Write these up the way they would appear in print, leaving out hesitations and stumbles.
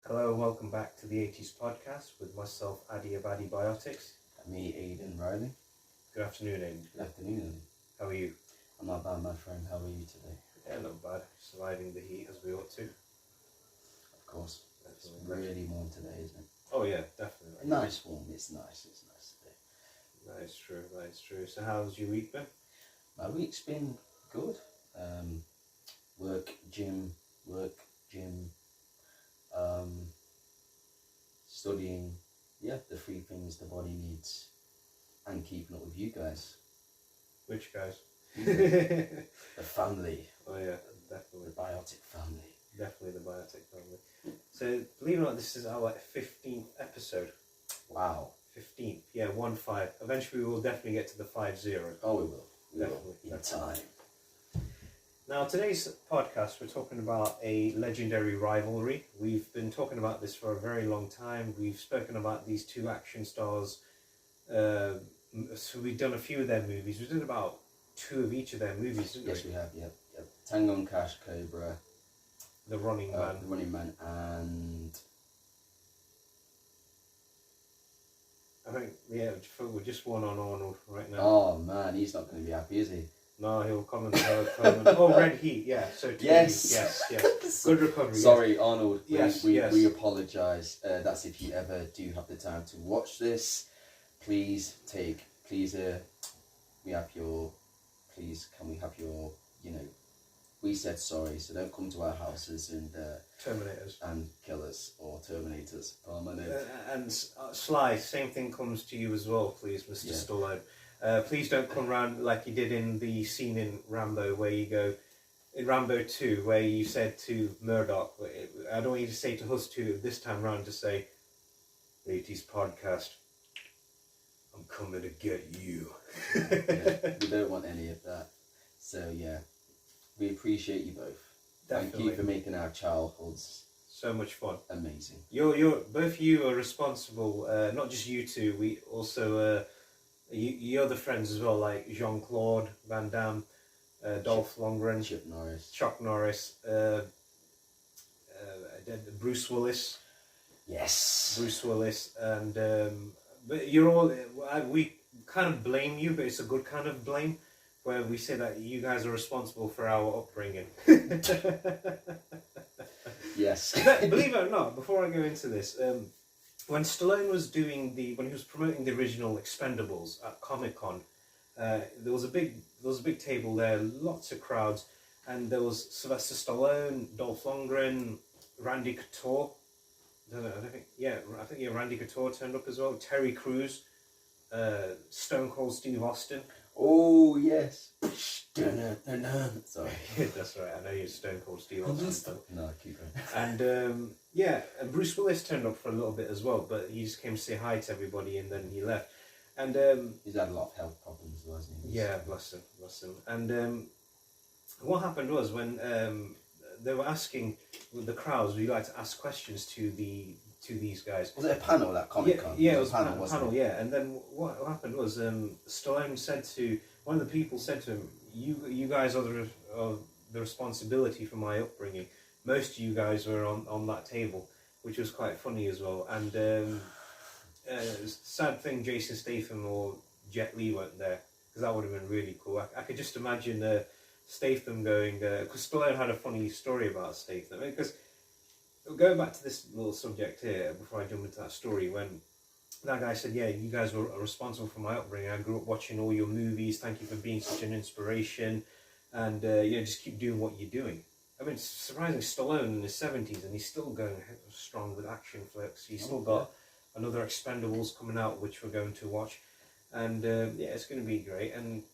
Hello and welcome back to the 80s podcast with myself, Adi of Adibiotics. And me, Aidan Riley. Good afternoon, Aidan. Good afternoon, Aidan. How are you? I'm not bad, my friend. How are you today? Yeah, not bad. Surviving the heat as we ought to. Of course. It's Definitely. really warm today, isn't it? Oh yeah, definitely. Nice warm. It's nice today. That is true. So how's your week been? My week's been good. Work, gym, studying. Yeah, the three things the body needs. And keeping up with you guys. Which guys? The family. Oh yeah, definitely. The biotic family. Definitely the biotic family. So, believe it or not, this is our 15th episode. Wow. 15th. Yeah, 1-5. Eventually we will definitely get to the 5-0. Oh, we will. Definitely. In time. Now, today's podcast, we're talking about a legendary rivalry. We've been talking about this for a very long time. We've spoken about these two action stars. So we've done a few of their movies. We did about 2 of each of their movies, didn't we? Yes, we have, yep. Tango and Cash, Cobra. The Running Man. The Running Man, and... I think, yeah, we're just one on Arnold right now. Oh man, he's not going to be happy, is he? No, he'll comment. Oh, Red Heat, yeah. So Yes. Yes. Good recovery. Sorry, yes. Arnold. Yes, we yes. apologise. That's if you ever do have the time to watch this. Please, can we have your, we said sorry, so don't come to our houses and Terminators. And kill us, or Terminators. Oh, my name. And Sly, same thing comes to you as well, please, Mr. Yeah. Stallone. Please don't come round like you did in the scene in Rambo, where you go, in Rambo 2, where you said to Murdoch, I don't want you to say to us two this time round, to say, 80s podcast, I'm coming to get you. Yeah, we don't want any of that. So yeah, we appreciate you both. Definitely. Thank you for making our childhoods So much fun. amazing. You're both of you are responsible. Not just you two. We also your other friends as well, like Jean-Claude Van Damme, Dolph Lundgren, Chuck Norris, Bruce Willis. Yes. Bruce Willis, and but you're all. We kind of blame you, but it's a good kind of blame, where we say that you guys are responsible for our upbringing. Yes. Believe it or not, before I go into this, when Stallone was when he was promoting the original Expendables at Comic-Con, there was a big table there, lots of crowds, and there was Sylvester Stallone, Dolph Lundgren, Randy Couture. I think Randy Couture turned up as well. Terry Crews, Stone Cold Steve Austin. Oh yes. Sorry. That's right. I know you're Stone Cold Steve Austin. No, keep going. And and Bruce Willis turned up for a little bit as well, but he just came to say hi to everybody and then he left. And he's had a lot of health problems, wasn't he? Yeah, bless him. And what happened was when they were asking the crowds, we like to ask questions to these guys. Was it a panel at Comic-Con? Yeah, it was a panel, wasn't it? yeah. And then what happened was Stallone said to one of the people said to him, "You guys are the responsibility for my upbringing. Most of you guys were on that table," which was quite funny as well. And sad thing, Jason Statham or Jet Li weren't there, because that would have been really cool. I could just imagine Statham going, because Stallone had a funny story about Statham. Because going back to this little subject here, before I jump into that story, when that guy said, "Yeah, you guys were responsible for my upbringing. I grew up watching all your movies. Thank you for being such an inspiration, and just keep doing what you're doing." I mean, it's surprising. Stallone in his 70s, and he's still going strong with action flicks. He's still got another Expendables coming out, which we're going to watch, and it's going to be great. And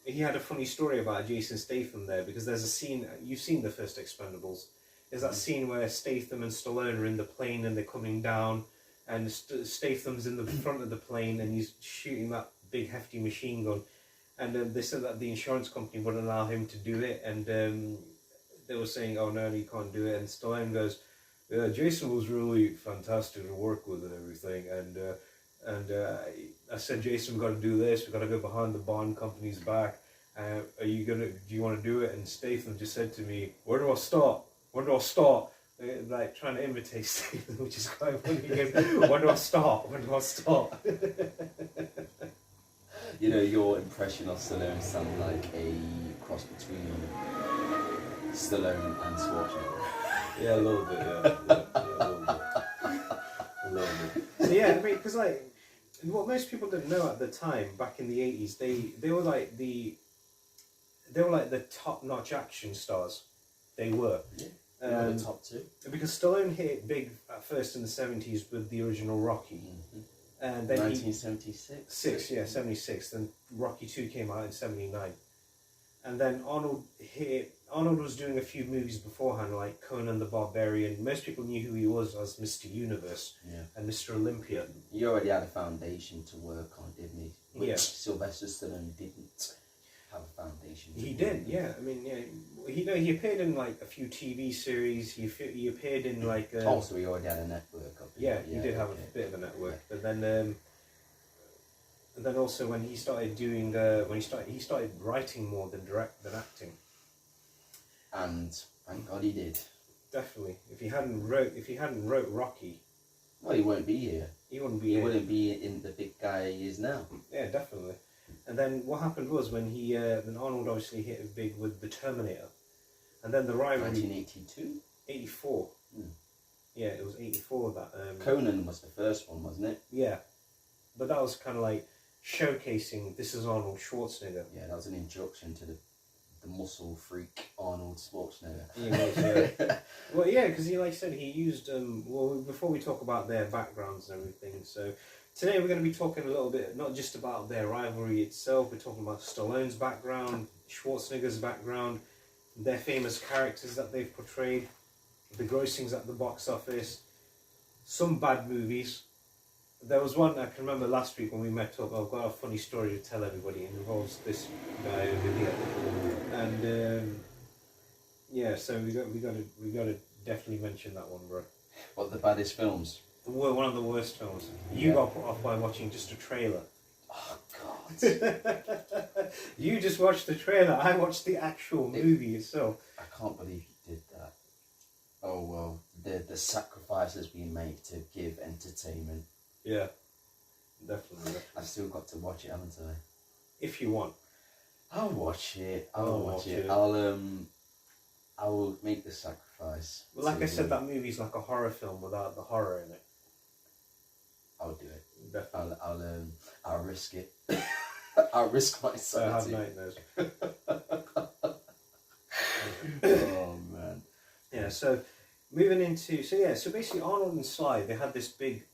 he had a funny story about Jason Statham there, because there's a scene, you've seen the first Expendables, there's that scene where Statham and Stallone are in the plane and they're coming down, and Statham's in the front of the plane and he's shooting that big hefty machine gun, and they said that the insurance company wouldn't allow him to do it, and they were saying, "Oh no, you can't do it," and Stallone goes, "Yeah, Jason was really fantastic to work with and everything, and I said, Jason, we've got to do this, we've got to go behind the Bond company's back, do you want to do it?" And Statham just said to me, where do I start? like trying to imitate Stephen, which is quite funny. He goes, "When do I start? When do I start?" You know, your impression of Stallone sounds like a cross between Stallone and Schwarzenegger. Yeah, a little bit. Yeah, a little bit. So yeah, I mean, because like what most people didn't know at the time, back in the 80s, they were like the top-notch action stars. They were. Yeah. They were the top two. Because Stallone hit big at first in the 70s with the original Rocky. Mm-hmm. And then 1976. 76. Then Rocky 2 came out in 79. And then Arnold was doing a few movies beforehand, like Conan the Barbarian. Most people knew who he was as Mr. Universe and Mr. Olympia. He already had a foundation to work on, didn't he? Which Yeah. Sylvester Stallone didn't have a foundation. He did, yeah. I mean, yeah. He appeared in like a few TV series. He appeared in like. So he already had a network of. Yeah, he did have a bit of a network, but then. And then also when he started doing he started writing more than acting. And thank God he did. Definitely. If he hadn't wrote Rocky, well, he won't be here. He wouldn't be. He wouldn't be in the big guy he is now. Yeah, definitely. And then what happened was when then Arnold obviously hit it big with the Terminator, and then the Rivalry. 1982. 84. Yeah, it was 84 that. Conan was the first one, wasn't it? Yeah, but that was kind of like showcasing this is Arnold Schwarzenegger. Yeah, that was an introduction to the muscle freak Arnold Schwarzenegger. He was, yeah. Well, yeah, because like I said, he used well, before we talk about their backgrounds and everything, so today we're going to be talking a little bit not just about their rivalry itself. We're talking about Stallone's background, Schwarzenegger's background, their famous characters that they've portrayed, the grossings at the box office, some bad movies. There was one I can remember last week when we met up. I've got a funny story to tell everybody. It involves this guy over here, and yeah. So we got to definitely mention that one, bro. What, the baddest films? One of the worst films. You got put off by watching just a trailer. Oh God! You just watched the trailer. I watched the actual movie itself. I can't believe you did that. Oh well, the sacrifices being made to give entertainment. Yeah, definitely. I've still got to watch it, haven't I? If you want, I'll watch it. I'll watch it. I will make the sacrifice. Well, like I said, that movie's like a horror film without the horror in it. I'll do it. Definitely. I'll risk it. I'll risk my sanity. I have nightmares. Oh man. Yeah. So moving into so basically Arnold and Sly, they had this big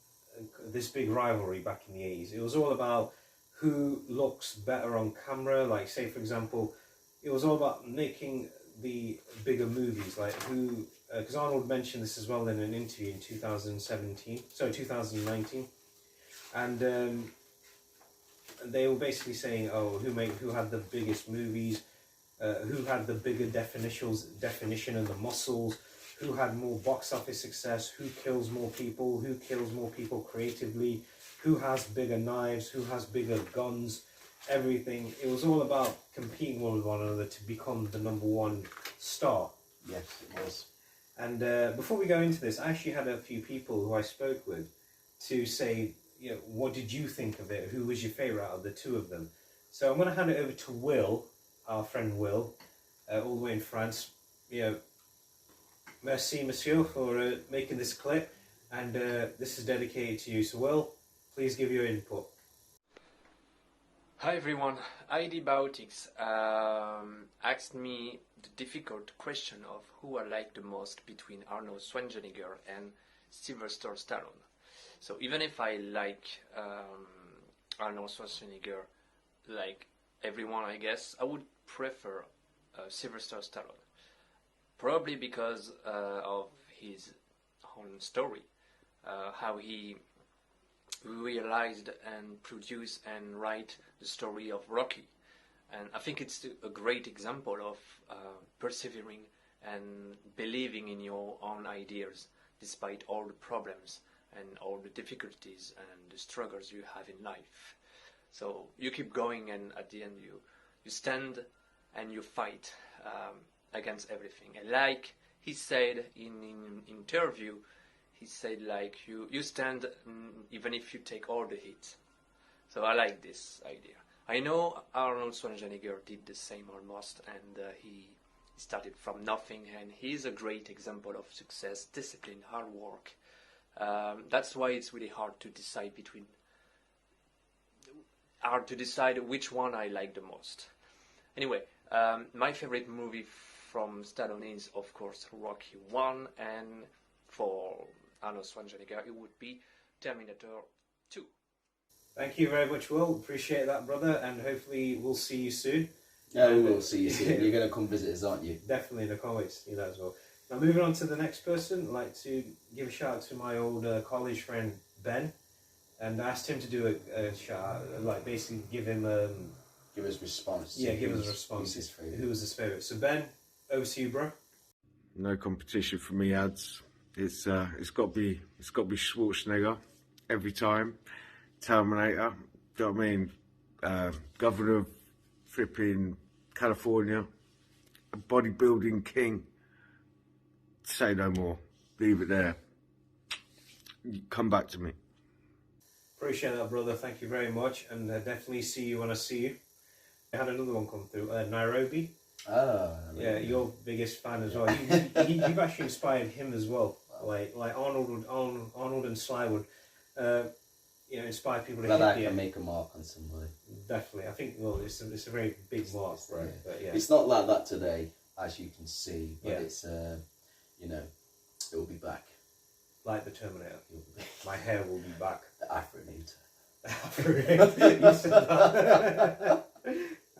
rivalry back in the 80s. It was all about who looks better on camera. Like, say for example, it was all about making the bigger movies. Like who, because Arnold mentioned this as well in an interview in 2019, and they were basically saying, oh, who had the biggest movies, who had the bigger definition and the muscles. Who had more box office success, who kills more people creatively, who has bigger knives, who has bigger guns, everything. It was all about competing with one another to become the #1 star. Yes, it was. And before we go into this, I actually had a few people who I spoke with to say, what did you think of it? Who was your favourite out of the two of them? So I'm going to hand it over to Will, our friend Will, all the way in France. Merci, monsieur, for making this clip, and this is dedicated to you. So, Will, please give your input. Hi everyone, ID Biotics asked me the difficult question of who I like the most between Arnold Schwarzenegger and Sylvester Stallone. So even if I like Arnold Schwarzenegger, like everyone I guess, I would prefer Sylvester Stallone. Probably because of his own story, how he realized and produced and write the story of Rocky. And I think it's a great example of persevering and believing in your own ideas despite all the problems and all the difficulties and the struggles you have in life. So you keep going, and at the end you stand and you fight against everything. And like he said in interview, he said like you stand even if you take all the hits. So I like this idea. I know Arnold Schwarzenegger did the same almost, and he started from nothing, and he's a great example of success, discipline, hard work. That's why it's really hard to decide which one I like the most. Anyway, my favorite movie from Stallone is, of course, Rocky 1, and for Arnold Schwarzenegger, it would be Terminator 2. Thank you very much, Will. Appreciate that, brother, and hopefully we'll see you soon. Yeah, we will see you soon. You're going to come visit us, aren't you? Definitely, and I can't wait to see that as well. Now, moving on to the next person, I'd like to give a shout out to my old college friend, Ben, and I asked him to do a shout out, like basically give him... give us response. Yeah, give us a response. Who was his favourite? So, Ben, over to you, bro. No competition for me, ads. It's got to be Schwarzenegger every time. Terminator. Do you know what I mean? Governor of flipping California, a bodybuilding king. Say no more. Leave it there. Come back to me. Appreciate that, brother. Thank you very much, and definitely see you when I see you. I had another one come through. Nairobi. Oh, yeah, your biggest fan as well. You've actually inspired him as well. Like Arnold and Sly would, inspire people to that hit I the can make a mark on somebody. Definitely, I think. Well, it's a very big mark, right? Yeah. But yeah, It's not like that today, as you can see, but Yeah. it's it will be back. like the Terminator. My hair will be back. The Afronator. You said that.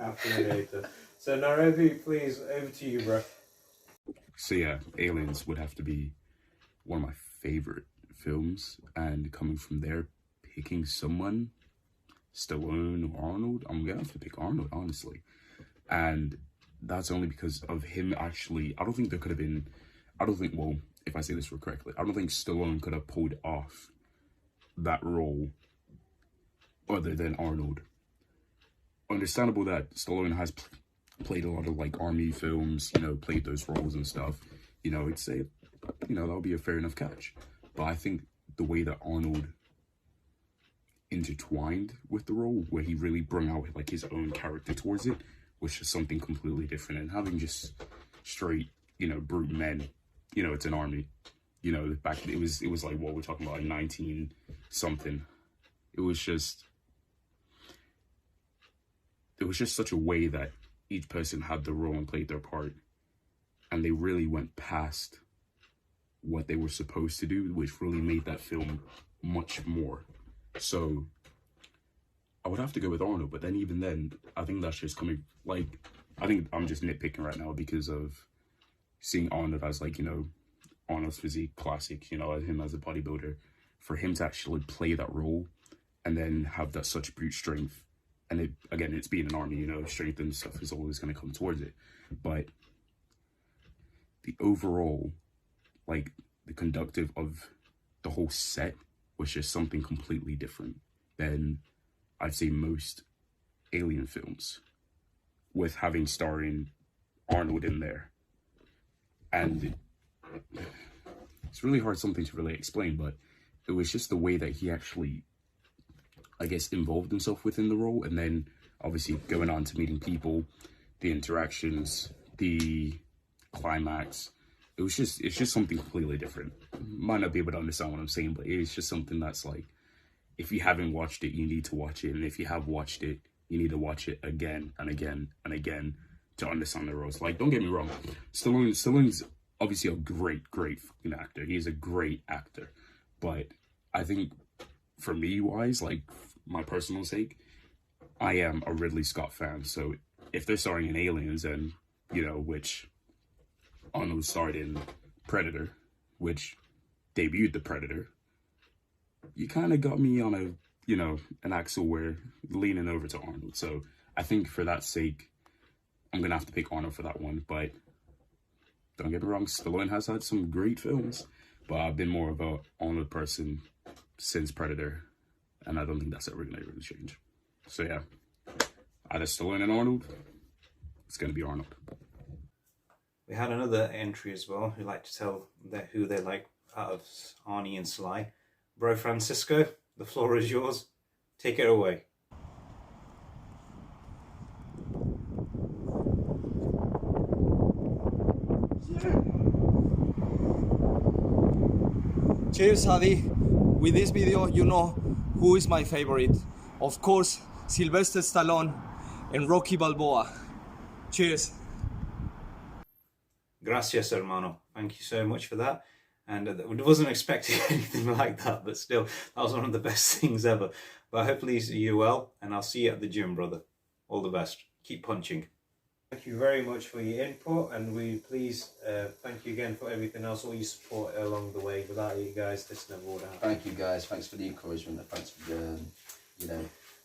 Afronator. So Nairobi, please, over to you, bro. So yeah, Aliens would have to be one of my favorite films, and coming from there, picking someone, Stallone or Arnold, I'm gonna have to pick Arnold, honestly. And that's only because of him actually, well, if I say this correctly, I don't think Stallone could have pulled off that role other than Arnold. Understandable that Stallone has played a lot of like army films, played those roles and stuff. I'd say, that would be a fair enough catch. But I think the way that Arnold intertwined with the role, where he really brought out like his own character towards it, was just something completely different. And having just straight, brute men, it's an army. Back it was like what we're talking about, like 19 something. It was just such a way that each person had the role and played their part, and they really went past what they were supposed to do, which really made that film much more. So I would have to go with Arnold, but then even then, I think that's just coming, like, I think I'm just nitpicking right now because of seeing Arnold as like, Arnold's physique, classic, him as a bodybuilder. For him to actually play that role and then have that such brute strength, and it's being an army, strength and stuff is always going to come towards it. But the overall, like, the conductive of the whole set was just something completely different than I'd say most Alien films, with having starring Arnold in there. And it's really hard something to really explain, but it was just the way that he actually, I guess, involved himself within the role, and then obviously going on to meeting people, the interactions, the climax. It's just something completely different. Might not be able to understand what I'm saying, but it's just something that's like, if you haven't watched it, you need to watch it, and if you have watched it, you need to watch it again and again and again to understand the roles. Like, don't get me wrong, Stallone's obviously a great fucking actor. He's a great actor, but I think for me wise, like my personal sake, I am a Ridley Scott fan. So if they're starring in Aliens, and which Arnold starred in Predator, which debuted the Predator, you kind of got me on an axle where leaning over to Arnold. So I think for that sake, I'm gonna have to pick Arnold for that one. But don't get me wrong, Stallone has had some great films, but I've been more of a Arnold person since Predator, and I don't think that's ever gonna really change. So yeah, either Stallone and Arnold, it's gonna be Arnold. We had another entry as well who like to tell who they like out of Arnie and Sly. Bro Francisco, the floor is yours. Take it away. Cheers, Adi. With this video, you know who is my favorite. Of course, Sylvester Stallone and Rocky Balboa. Cheers. Gracias, hermano. Thank you so much for that. And I wasn't expecting anything like that, but still, that was one of the best things ever. But hopefully you're well, and I'll see you at the gym, brother. All the best. Keep punching. Thank you very much for your input, and we please thank you again for everything else, all your support along the way. Without you guys, this never would happen. Thank you guys. Thanks for the encouragement. And thanks for the,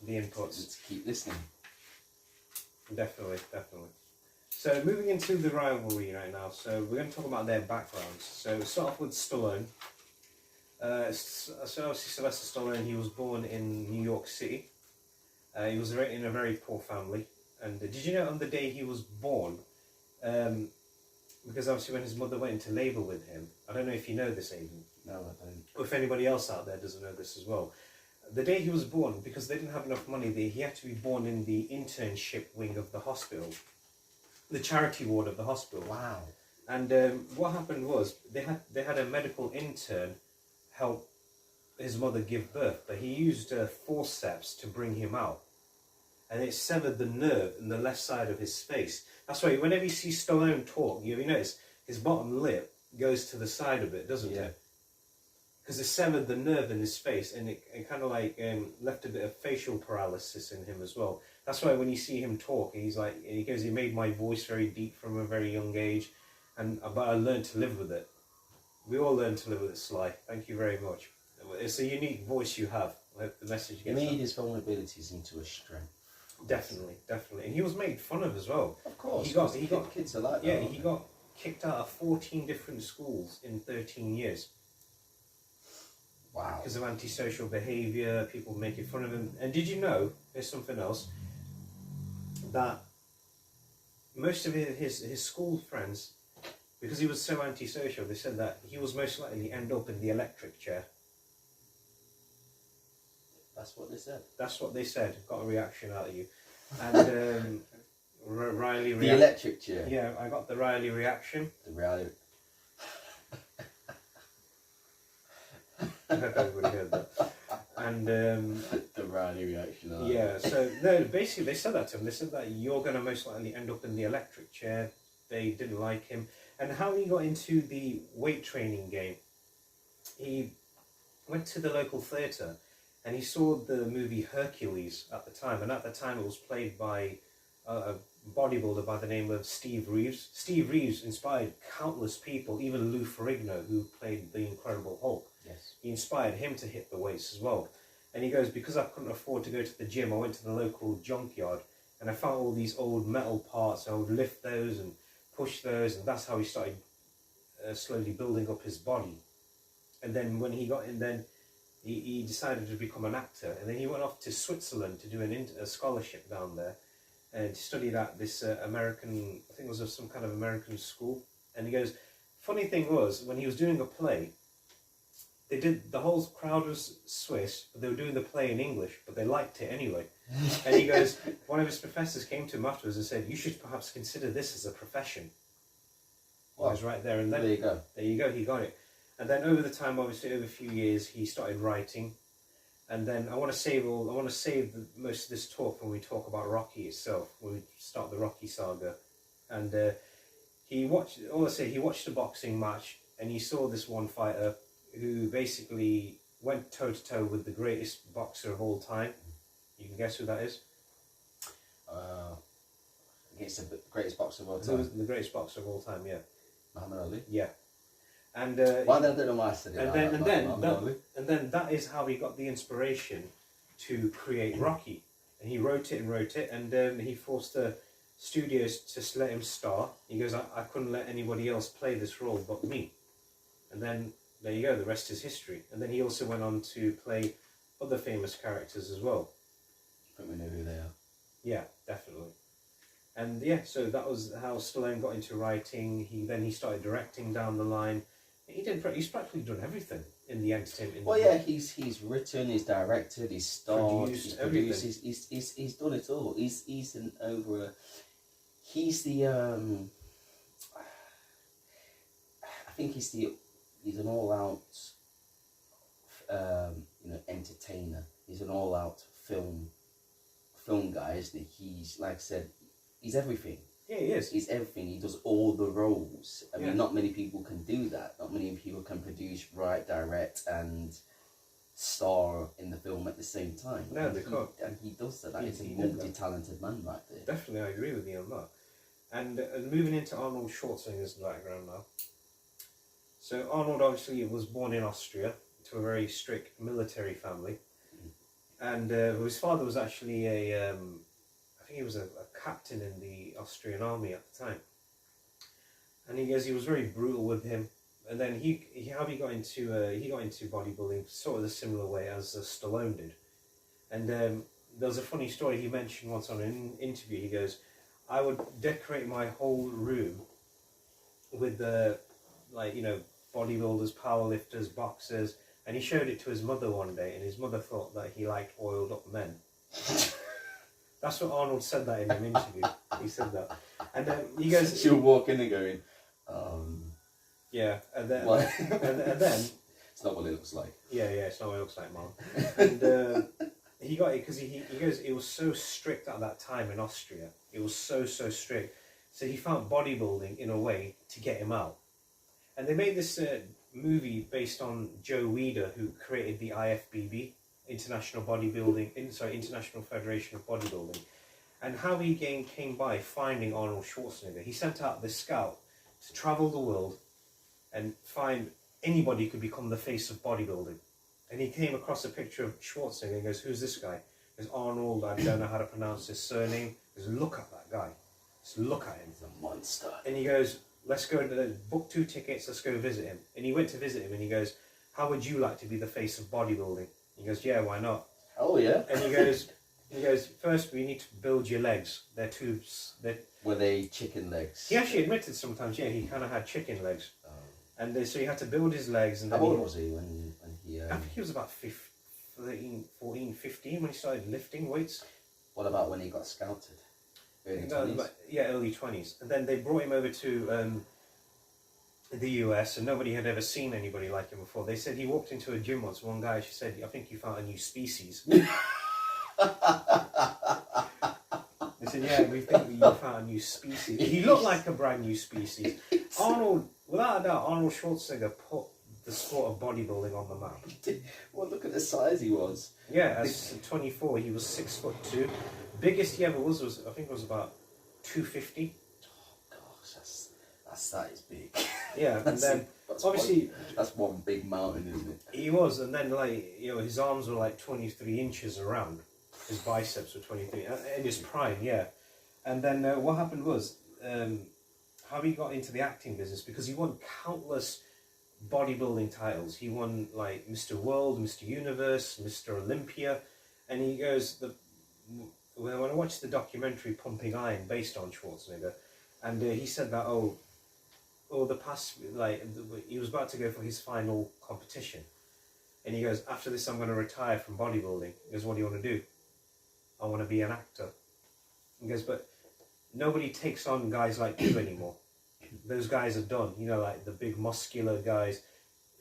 the inputs. to keep listening. Definitely, definitely. So moving into the rivalry right now. So we're going to talk about their backgrounds. So start off with Stallone. So obviously Sylvester Stallone, he was born in New York City. He was in a very poor family. And did you know on the day he was born, because obviously when his mother went into labour with him, I don't know if you know this, Aidan. No, I don't. Or if anybody else out there doesn't know this as well. The day he was born, because they didn't have enough money, he had to be born in the internship wing of the hospital. The charity ward of the hospital. Wow. And what happened was, they had a medical intern help his mother give birth, but he used forceps to bring him out. And it severed the nerve in the left side of his face. That's why whenever you see Stallone talk, you notice his bottom lip goes to the side of it, doesn't it? Because it severed the nerve in his face, and it kind of like left a bit of facial paralysis in him as well. That's why when you see him talk, he goes, he made my voice very deep from a very young age, but I learned to live with it. We all learn to live with it, Sly. Thank you very much. It's a unique voice you have. I hope the message He gets made out. his vulnerabilities into a strength. Definitely, definitely. And he was made fun of as well. Of course. He got kids are like that. yeah, aren't he they? got kicked out of 14 different schools in 13 years. Wow. Because of antisocial behaviour, people making fun of him. And did you know, there's something else, that most of his school friends, because he was so antisocial, they said that he was most likely to end up in the electric chair. That's what they said. That's what they said. Got a reaction out of you. And Riley The electric chair. Yeah, I got the Riley reaction. The reality. I hope everybody heard that. And The Riley reaction. yeah, so no, basically they said that to him. They said that you're going to most likely end up in the electric chair. They didn't like him. And how he got into the weight training game, he went to the local theatre and he saw the movie Hercules at the time. And at the time it was played by a bodybuilder by the name of Steve Reeves. Steve Reeves inspired countless people, even Lou Ferrigno, who played the Incredible Hulk. Yes. He inspired him to hit the weights as well. And he goes, because I couldn't afford to go to the gym, I went to the local junkyard and I found all these old metal parts. I would lift those and push those, and that's how he started slowly building up his body. And then when he got in, then he decided to become an actor. And then he went off to Switzerland to do a scholarship down there and to study at this American, I think it was some kind of American school. And he goes, funny thing was, when he was doing a play, the whole crowd was Swiss, but they were doing the play in English, but they liked it anyway. And he goes, one of his professors came to him afterwards and said, you should perhaps consider this as a profession. Well, I was right there and then. There you go. There you go, he got it. And then over the time, obviously over a few years, he started writing. And then I want to save most of this talk when we talk about Rocky itself, when we start the Rocky Saga. And he watched a boxing match, and he saw this one fighter who basically went toe-to-toe with the greatest boxer of all time. You can guess who that is? Against the greatest boxer of all Who was time. the greatest boxer of all time, yeah. Muhammad Ali. Yeah. And Why did I don't know why I said it? and then that is how he got the inspiration to create Rocky. And he wrote it, and he forced the studios to let him star. He goes, I couldn't let anybody else play this role but me. And then there you go, the rest is history. And then he also went on to play other famous characters as well. I think we know who they are. Yeah, definitely. And yeah, so that was how Stallone got into writing. He started directing down the line. He's practically done everything in the entertainment. Well, yeah, he's written, he's directed, he's starred, Produced he's produced, everything. he's done it all. He's an over. He's the I think he's an all out entertainer. He's an all out film guy, isn't he? He's, like I said, he's everything. Yeah, he is. He's everything. He does all the roles. I Yeah. mean, not many people can do that. Not many people can produce, write, direct, and star in the film at the same time. No, they can't. And he does that. He's a He did that. multi-talented man right there. Definitely, I agree with you on that. And moving into Arnold Schwarzenegger's background now. So Arnold obviously was born in Austria to a very strict military family, and his father was actually I think he was a captain in the Austrian army at the time. And he was very brutal with him. And then he got into bodybuilding sort of the similar way as Stallone did. And there was a funny story he mentioned once on an interview. He goes, I would decorate my whole room with bodybuilders, powerlifters, boxers, and he showed it to his mother one day, and his mother thought that he liked oiled up men. That's what Arnold said that in an interview. He said that, and then he goes, She'll walk in and going, yeah, and then what? and then It's not what it looks like. yeah, it's not what it looks like, Mom. And he got it because he goes, it was so strict at that time in Austria. It was so strict. So he found bodybuilding in a way to get him out. And they made this movie based on Joe Weider, who created the IFBB, International Federation of Bodybuilding, and how he came by finding Arnold Schwarzenegger. He sent out this scout to travel the world and find anybody who could become the face of bodybuilding. And he came across a picture of Schwarzenegger and goes, who's this guy? He goes, Arnold, I don't know how to pronounce his surname. He goes, look at that guy. Just look at him. He's a monster. And he goes, let's go, book 2 tickets, let's go visit him. And he went to visit him and he goes, how would you like to be the face of bodybuilding? He goes, yeah, why not? Oh, yeah. And he goes, first we need to build your legs. They're tubes. Were they chicken legs? He actually admitted sometimes, yeah, he kind of had chicken legs. And so he had to build his legs. And How then old was he when he... I think he was about 14, 15 when he started lifting weights. What about when he got scouted? Early 20s? Early 20s. And then they brought him over to the US, and nobody had ever seen anybody like him before. They said he walked into a gym once. One guy, she said, I think you found a new species. They said, yeah, we think you found a new species. He looked like a brand new species. Arnold, without a doubt, Arnold Schwarzenegger put the sport of bodybuilding on the map. Well, look at the size he was. Yeah, as 24, he was 6'2". Biggest he ever was I think it was about 250. Oh gosh, that is big. Yeah, and then obviously that's one big mountain, isn't it? he was, and then his arms were like 23 inches around. His biceps were 23 in his prime, yeah. And then what happened was how he got into the acting business, because he won countless bodybuilding titles. He won like Mr. World, Mr. Universe, Mr. Olympia, and he goes when I watched the documentary Pumping Iron based on Schwarzenegger, and he said that the past, he was about to go for his final competition, and he goes, after this I'm going to retire from bodybuilding. He goes, what do you want to do? I want to be an actor. He goes, but nobody takes on guys like you anymore. Those guys are done, like the big muscular guys.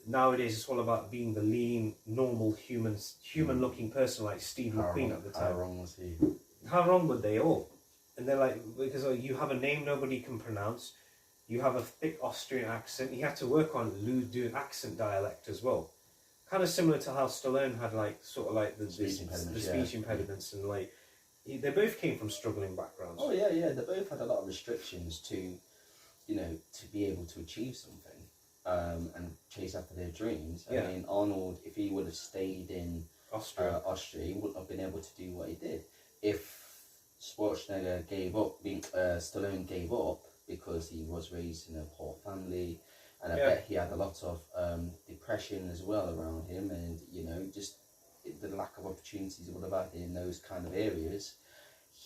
Nowadays it's all about being the lean, normal human-looking person like Steve McQueen at the time. How wrong was he? How wrong were they all? And they're like, because you have a name nobody can pronounce, you have a thick Austrian accent. He had to work on doing accent dialect as well. Kind of similar to how Stallone had the speech impediments, and they both came from struggling backgrounds. Oh yeah, they both had a lot of restrictions to be able to achieve something and chase after their dreams. Yeah. I mean, Arnold, if he would have stayed in Austria, he wouldn't have been able to do what he did. If Schwarzenegger Stallone gave up because he was raised in a poor family, and I bet he had a lot of depression as well around him, and just the lack of opportunities he would have had in those kind of areas,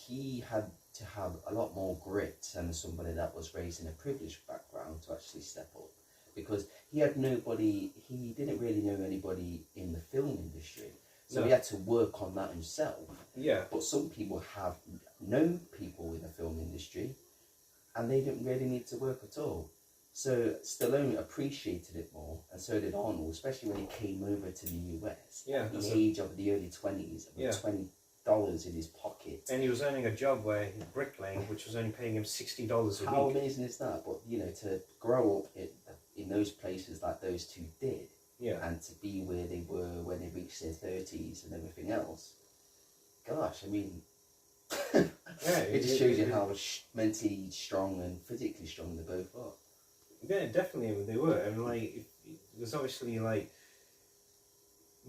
he had to have a lot more grit than somebody that was raised in a privileged background to actually step up, because he had nobody, he didn't really know anybody in the film industry, so he had to work on that himself. Yeah. But some people have known people in the film industry and they didn't really need to work at all. So Stallone appreciated it more, and so did Arnold, especially when he came over to the US at the age of the early 20s, with $20 in his pocket. And he was earning a job where he's bricklaying, which was only paying him $60 a week. How amazing is that? But, you know, to grow up in those places like those two did, and to be where they were when they reached their 30s and everything else, gosh, I mean, it just shows you how mentally strong and physically strong they both are. Yeah, definitely they were. And like, there's obviously like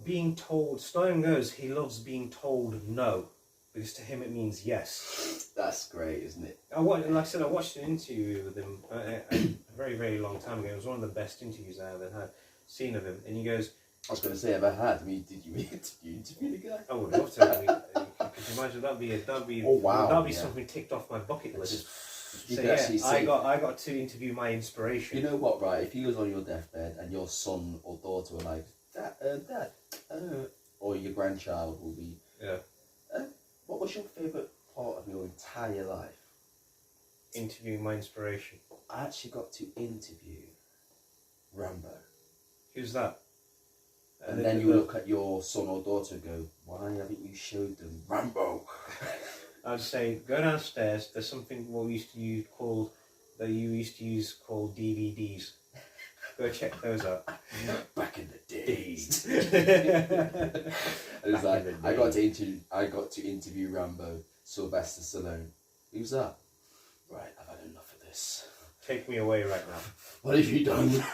being told. Stallone goes, he loves being told no, because to him it means yes. That's great, isn't it? Like I said, I watched an interview with him a very, very long time ago. It was one of the best interviews I ever had seen of him. And he goes, I was going to say, ever had. I mean, did you interview the guy? I would love to. I mean, could you imagine that'd be oh, wow, that'd be something ticked off my bucket list. So I got to interview my inspiration. You know what, right? If you was on your deathbed and your son or daughter were like, Dad, or your grandchild will be, what was your favourite part of your entire life? Interviewing my inspiration. I actually got to interview Rambo. Who's that? And then you look at your son or daughter and go, why haven't you showed them Rambo? I'd say go downstairs. There's something what we used to use called DVDs. Go check those out. Back in the days. It was like I got to interview Rambo, Sylvester Stallone. Who's that? Right, I've had enough of this. Take me away right now. What have you done?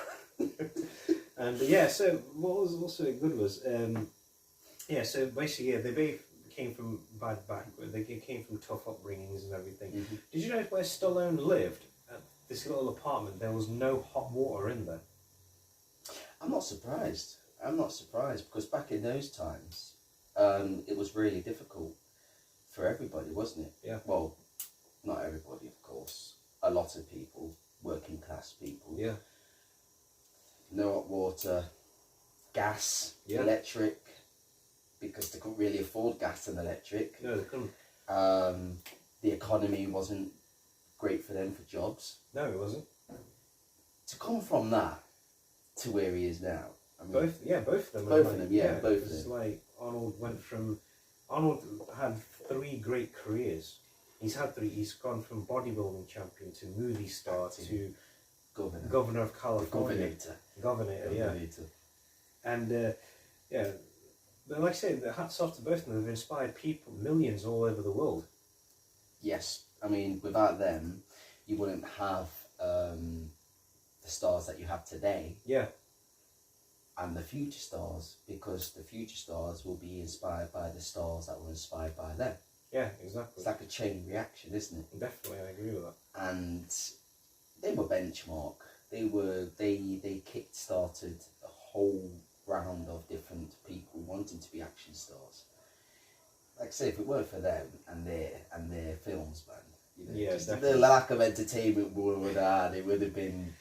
And so what was also good was so basically they both came from bad background. They came from tough upbringings and everything. Mm-hmm. Did you know where Stallone lived? At this little apartment, there was no hot water in there. I'm not surprised because back in those times, it was really difficult for everybody, wasn't it? Yeah. Well, not everybody, of course. A lot of people, working class people. Yeah. No hot water, gas, electric, because they couldn't really afford gas and electric. No, they couldn't. The economy wasn't great for them for jobs. No, it wasn't. To come from that to where he is now. I mean, both of them. Both of them. It's like Arnold had 3 great careers. He's gone from bodybuilding champion to movie star to governor of California. Governor. And but like I say, the hats off to both of them. They've inspired people, millions all over the world. Yes, I mean, without them, you wouldn't have the stars that you have today. Yeah. And the future stars, because the future stars will be inspired by the stars that were inspired by them. Yeah, exactly. It's like a chain reaction, isn't it? Definitely, I agree with that. And they were benchmark. They kick-started a whole round of different people wanting to be action stars. Like I say, if it weren't for them and their films, man, just the lack of entertainment it would have been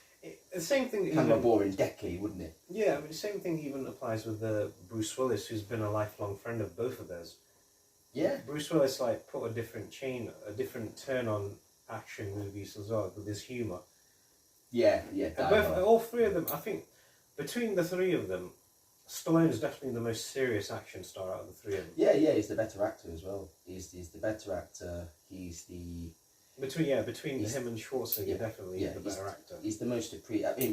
the same thing. Kind of a boring decade, wouldn't it? Yeah, I mean, the same thing even applies with Bruce Willis, who's been a lifelong friend of both of theirs. Yeah. Bruce Willis put a different turn on action movies as well with his humour. Yeah. All 3 of them, I think, between the 3 of them, Stallone is definitely the most serious action star out of the 3 of them. Yeah, he's the better actor as well. He's the better actor. He's the between him and Schwarzenegger, definitely the better actor. He's the most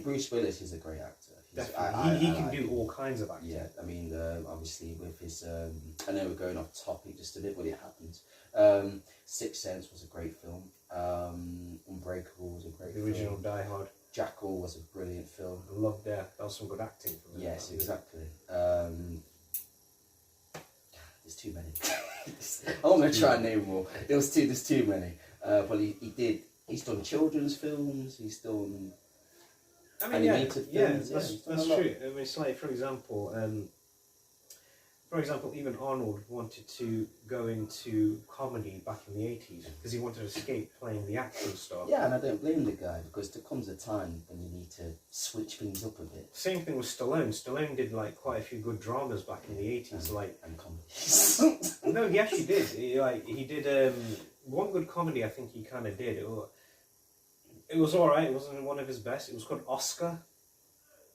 Bruce Willis is a great actor. Definitely, he can do all kinds of acting. Yeah, I mean, obviously with his, I know we're going off topic just a bit, but it happens. Sixth Sense was a great film. Unbreakable was a great film. The original Die Hard. Jackal was a brilliant film. I loved that. That was some good acting from him. Yes, exactly. There's too many. I'm going to try and name more. There's too many. But he's done children's films, he's done animated films. That's true. I mean, it's like, for example, for example, even Arnold wanted to go into comedy back in the 80s because he wanted to escape playing the action star. Yeah, and I don't blame the guy, because there comes a time when you need to switch things up a bit. Same thing with Stallone. Stallone did like quite a few good dramas back in the 80s, And comedies. No, he actually did. He did one good comedy. I think he kind of did. It was all right. It wasn't one of his best. It was called Oscar,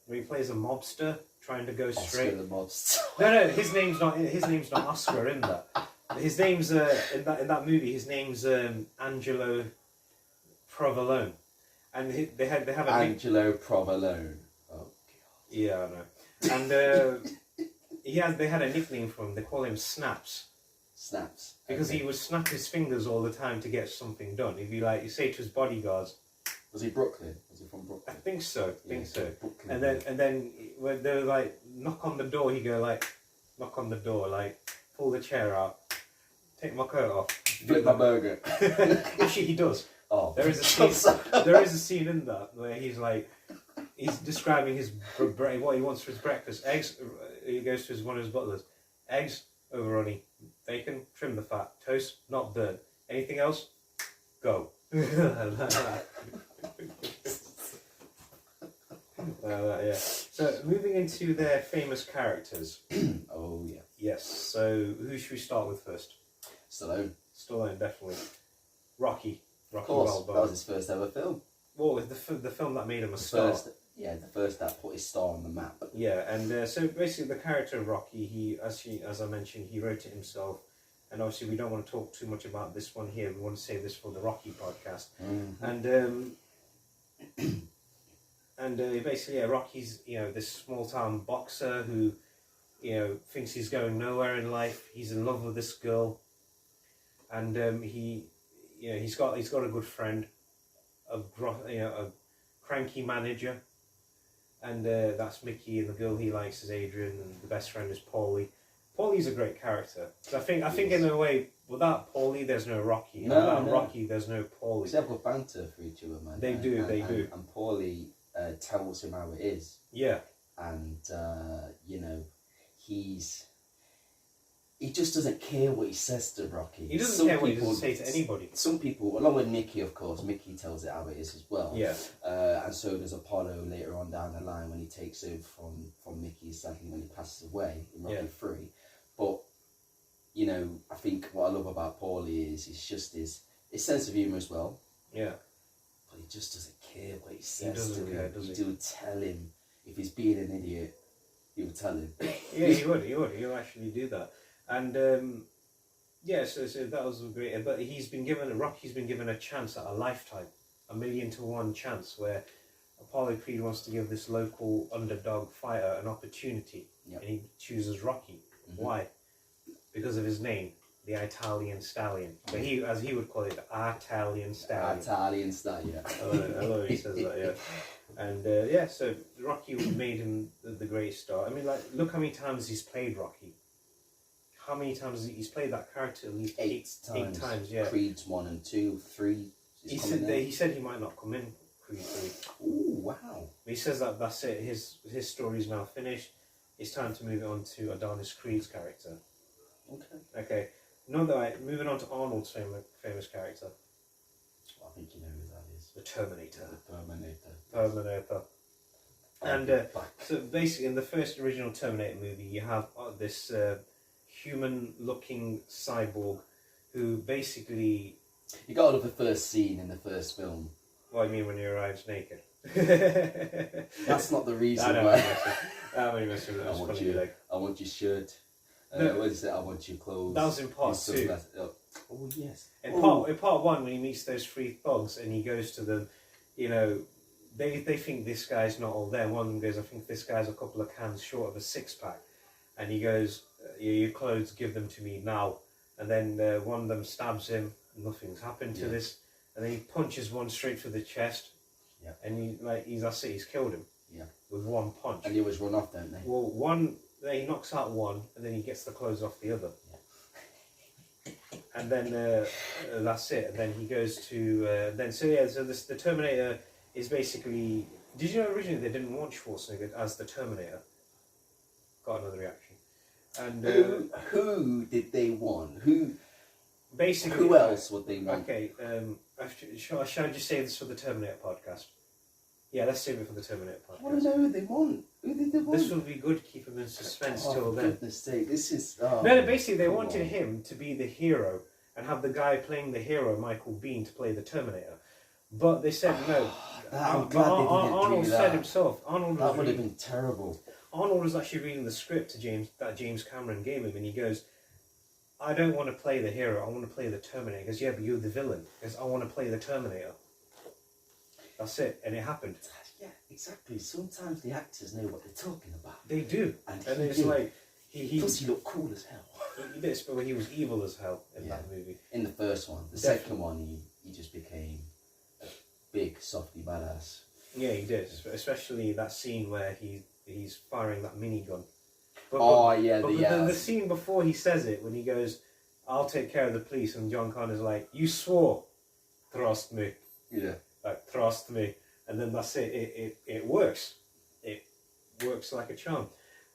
where he plays a mobster trying to go straight. Oscar the Mobster. No, his name's not Oscar in that. His name's in that movie. His name's Angelo Provolone, and they have a Angelo Provolone. Oh God. Yeah, I know. And they had a nickname for him. They call him Snaps. Snaps. Because he would snap his fingers all the time to get something done. He'd be like, you say to his bodyguards. Was he Brooklyn? Was he from I Brooklyn? think so. Brooklyn. And then when they were like, knock on the door, he'd go like, knock on the door, like, pull the chair out, take my coat off, Flip my burger. Actually, he does. Oh, There is a scene in that where he's describing what he wants for his breakfast. Eggs. He goes to one of his butlers. Eggs over runny. Bacon. Trim the fat. Toast. Not burnt. Anything else? Go. Yeah. So moving into their famous characters. Oh yeah. Yes. So who should we start with first? Stallone. Stallone, definitely. Rocky. Of course, that Balboa. was his first ever film. Well, the film that made him a star. The first that put his star on the map. Yeah, and so basically the character of Rocky, as I mentioned, he wrote it himself. And obviously we don't want to talk too much about this one here. We want to save this for the Rocky podcast. Mm-hmm. And basically, Rocky's this small town boxer who thinks he's going nowhere in life. He's in love with this girl, and he's got a good friend, a cranky manager, and that's Mickey, and the girl he likes is Adrian, and the best friend is Paulie. Paulie's a great character. I think in a way, without Paulie, there's no Rocky. And without Rocky, there's no Paulie. They have good banter for each other, man. They do. And Paulie tells him how it is. Yeah. And he just doesn't care what he says to Rocky. He doesn't care what he doesn't say to anybody. Some people, along with Mickey, of course, Mickey tells it how it is as well. Yeah. And so does Apollo later on down the line when he takes over from Mickey, sadly, when he passes away in Rocky 3. But, I think what I love about Paulie is just his sense of humour as well. Yeah. But he just doesn't care what he says. He doesn't care, does he? He will tell him. If he's being an idiot, he will tell him. Yeah, he would. He'll actually do that. And, so that was great. But Rocky's been given a chance at a lifetime. 1,000,000 to 1 chance where Apollo Creed wants to give this local underdog fighter an opportunity. Yep. And he chooses Rocky. Mm-hmm. Why? Because of his name, the Italian Stallion. But he, as he would call it, the Italian Stallion. Italian Stallion. I love he says that, yeah. And so Rocky made him the great star. I mean, like, look how many times he's played Rocky. How many times he's played that character? At least 8 times, yeah. Creed's 1 and 2, 3. He said he might not come in Creed 3. Ooh, wow. He says that's it. His story's now finished. It's time to move on to Adonis Creed's character. Okay. Moving on to Arnold's famous character. I think you know who that is. The Terminator. The Terminator. And so basically in the first original Terminator movie you have this human-looking cyborg who basically... You got to love the first scene in the first film. What do you mean when he arrives naked? That's not the reason why. I want your shirt. What is it? I want your clothes. That was in part 2. Oh yes. In part 1, when he meets those 3 thugs and he goes to them, they think this guy's not all there. One of them goes, I think this guy's a couple of cans short of a 6-pack. And he goes, your clothes, give them to me now. And then one of them stabs him. Nothing's happened to this. And then he punches one straight through the chest. Yeah. And he's killed him. Yeah. With 1 punch. And he always run off, don't they? Well, he knocks out one, and then he gets the clothes off the other. Yeah. And then that's it. And then he goes to the Terminator is basically. Did you know originally they didn't want Schwarzenegger as the Terminator? Got another reaction. And Who did they want? Who basically, Who else would they want? Okay, shall I just say this for the Terminator podcast? Yeah, let's save it for the Terminator I want podcast. to know who they want. Who did they want? This will be good, keep him in suspense Oh, till for then. goodness sake, this is... Oh, No, basically they come wanted on. him to be the hero and have the guy playing the hero, Michael Biehn, to play the Terminator. But they said no. I'm glad they didn't Arnold do said that. himself. That would have been terrible. Arnold was actually reading the script to James Cameron gave him, and he goes, "I don't want to play the hero. I want to play the Terminator." He goes, "Yeah, but you're the villain." He goes, "I want to play the Terminator." That's it, and it happened. Yeah, exactly. Sometimes the actors know what they're talking about. They do, And and he it's did. like he Plus, he looked cool as hell. he did, but he was evil as hell in Yeah. that movie. In the first one. The Definitely. second one, he just became a big, softy badass. Yeah, he did, especially that scene where he's firing that minigun. Yeah, the scene before he says it, when he goes, "I'll take care of the police," and John Connor's like, "You swore, trust me, Yeah. like trust me," and then that's it. It works. It works like a charm,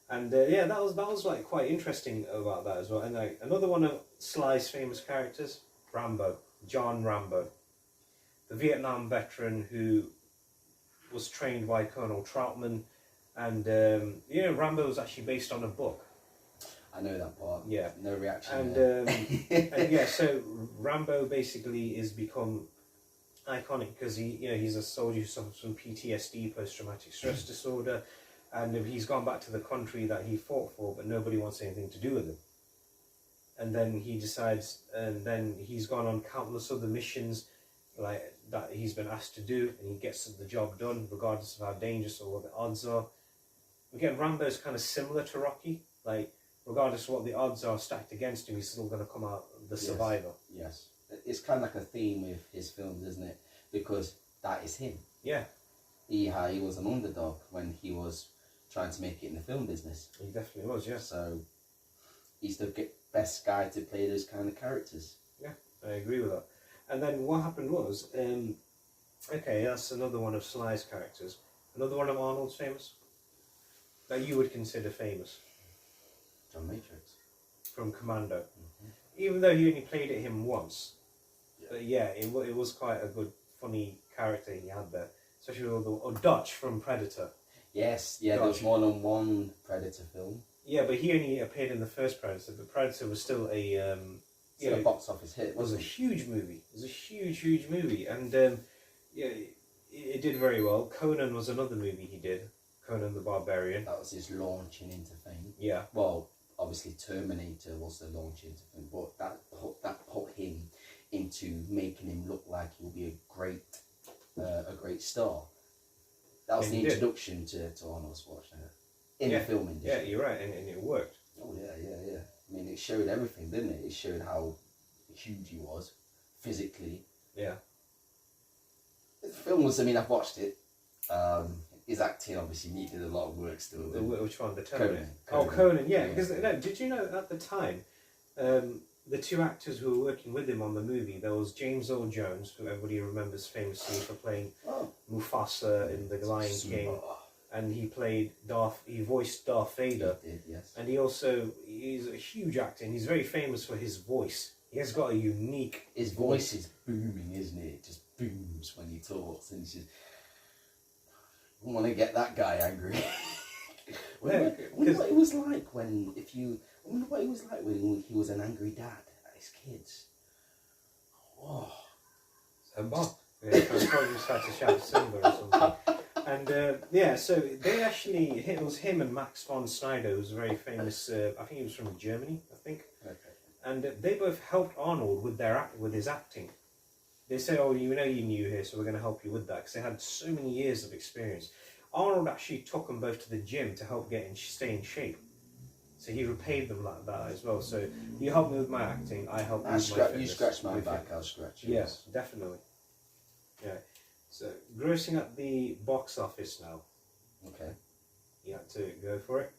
and yeah, that was like quite interesting about that as well. And like another one of Sly's famous characters, Rambo, John Rambo, the Vietnam veteran who was trained by Colonel Troutman. And Rambo was actually based on a book. I know that part. Yeah. No reaction. And, there. and yeah, so Rambo basically is become iconic because he's a soldier who suffers from PTSD, post-traumatic stress disorder, and he's gone back to the country that he fought for, but nobody wants anything to do with him. And then he decides, and then he's gone on countless other missions like that he's been asked to do, and he gets the job done regardless of how dangerous or what the odds are. Again, Rambo's kind of similar to Rocky. Like, regardless of what the odds are stacked against him, he's still going to come out the survivor. Yes. It's kind of like a theme with his films, isn't it? Because that is him. Yeah, He was an underdog when he was trying to make it in the film business. he definitely was, yes. So he's the best guy to play those kind of characters. Yeah, I agree with that. And then what happened was, okay, that's another one of Sly's characters. Another one of Arnold's famous, that you would consider famous, John Matrix. from Commando. Even though he only played it him once. But yeah, it was quite a good, funny character he had there. Especially with or Dutch from Predator. Yes, yeah, there was more than one Predator film. Yeah, but he only appeared in the first Predator, but Predator was still a... Still a box office hit, It was a wasn't it? huge movie. It was a huge movie. And yeah, it did very well. Conan was another movie he did. Conan the Barbarian. That was his launching into fame. Yeah. Well, obviously Terminator was the launch into fame, but that put him into making him look like he'll be a great star. That was And the he did. introduction to Arnold Schwarzenegger in the film industry. Yeah, you're right, and it worked. Oh yeah. I mean, it showed everything, didn't it? It showed how huge he was physically. Yeah. The film was. I mean, I've watched it. His acting obviously needed a lot of work still. Which one? The Terminator? Conan. Oh, Conan, yeah. Yeah. Because did you know at the time, the two actors who were working with him on the movie, there was James Earl Jones, who everybody remembers famously for playing Mufasa in The Lion King, and he voiced Darth Vader. He did, yes. And he's a huge actor, and he's very famous for his voice. He has got a unique... His voice is booming, isn't it? It just booms when he talks, and it's just... I want to get that guy angry. I wonder what it was like when he was an angry dad at his kids. Oh. Simba. Yeah, I probably just had to shout Simba or something. And yeah, so they actually, it was him and Max von Sydow, who was a very famous, I think he was from Germany, I think. Okay. And they both helped Arnold with his acting. They said, "Oh, you're new here, so we're going to help you with that," because they had so many years of experience. Arnold actually took them both to the gym to help stay in shape. So he repaid them like that as well. So you help me with my acting, I help you with my fitness. You scratch my with back, you. I'll scratch yours. Yes, definitely. Yeah. So grossing at the box office now. Okay. You had to go for it.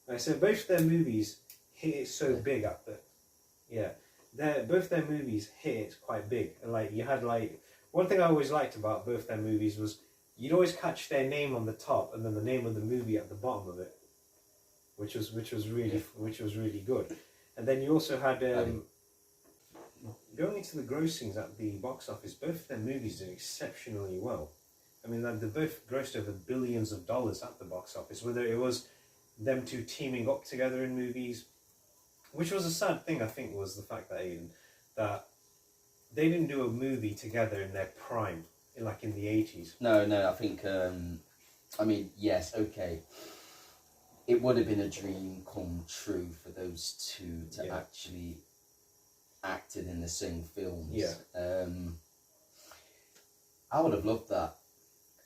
Right, so both their movies hit it so big at the... Yeah. Both their movies hit it quite big. And like you had like... One thing I always liked about both their movies was you'd always catch their name on the top and then the name of the movie at the bottom of it. which was really good. And then you also had going into the grossings at the box office. Both of their movies did exceptionally well. I mean, they both grossed over billions of dollars at the box office. Whether it was them two teaming up together in movies, which was a sad thing, I think, was the fact that that they didn't do a movie together in their prime, like in the 80s. No, I think, I mean, yes, okay. It would have been a dream come true for those two to actually acted in the same films. Yeah. I would have loved that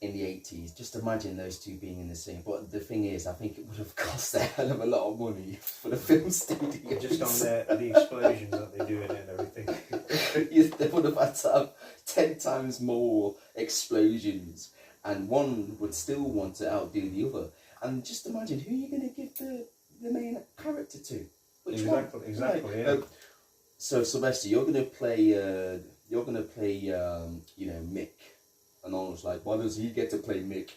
in the 80s. Just imagine those two being in the same. But the thing is, I think it would have cost a hell of a lot of money for the film studio. Just on the explosions that they do in it and everything. Yes, they would have had to have 10 times more explosions, and one would still want to outdo the other. And just imagine, who are you going to give the main character to? Which one? Exactly. Right. Yeah. So Sylvester, you're going to play Mick, and Arnold's like, why does he get to play Mick?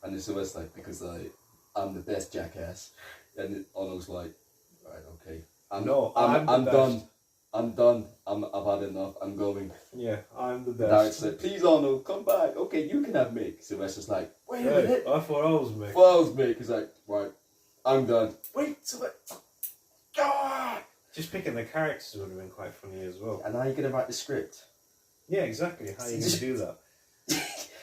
And then Sylvester's like, because I'm the best jackass. And Arnold's like, right, okay, I'm done. I've had enough. I'm going. Yeah, I'm the best. Now it's like, please Arnold, come back. Okay, you can have Mick. Sylvester's like, wait a minute. I thought I was Mick. Well, I was Mick. He's like, right, I'm done. Wait, Sylvester. God! Just picking the characters would have been quite funny as well. And how are you going to write the script? Yeah, exactly. How are you going to do that?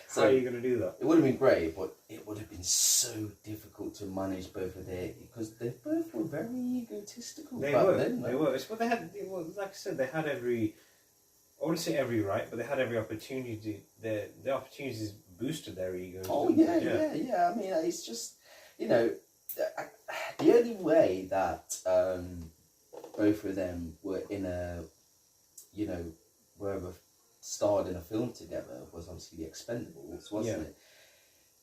So, how are you going to do that? It would have been great, but it would have been so difficult to manage both of their, because they both were very egotistical. They back were. then, They were. But they had, like I said, they had every. I wouldn't say every right, but they had every opportunity. The opportunities boosted their egos. Oh yeah. I mean, it's just, the only way that both of them were in a, wherever starred in a film together was obviously The Expendables, wasn't it?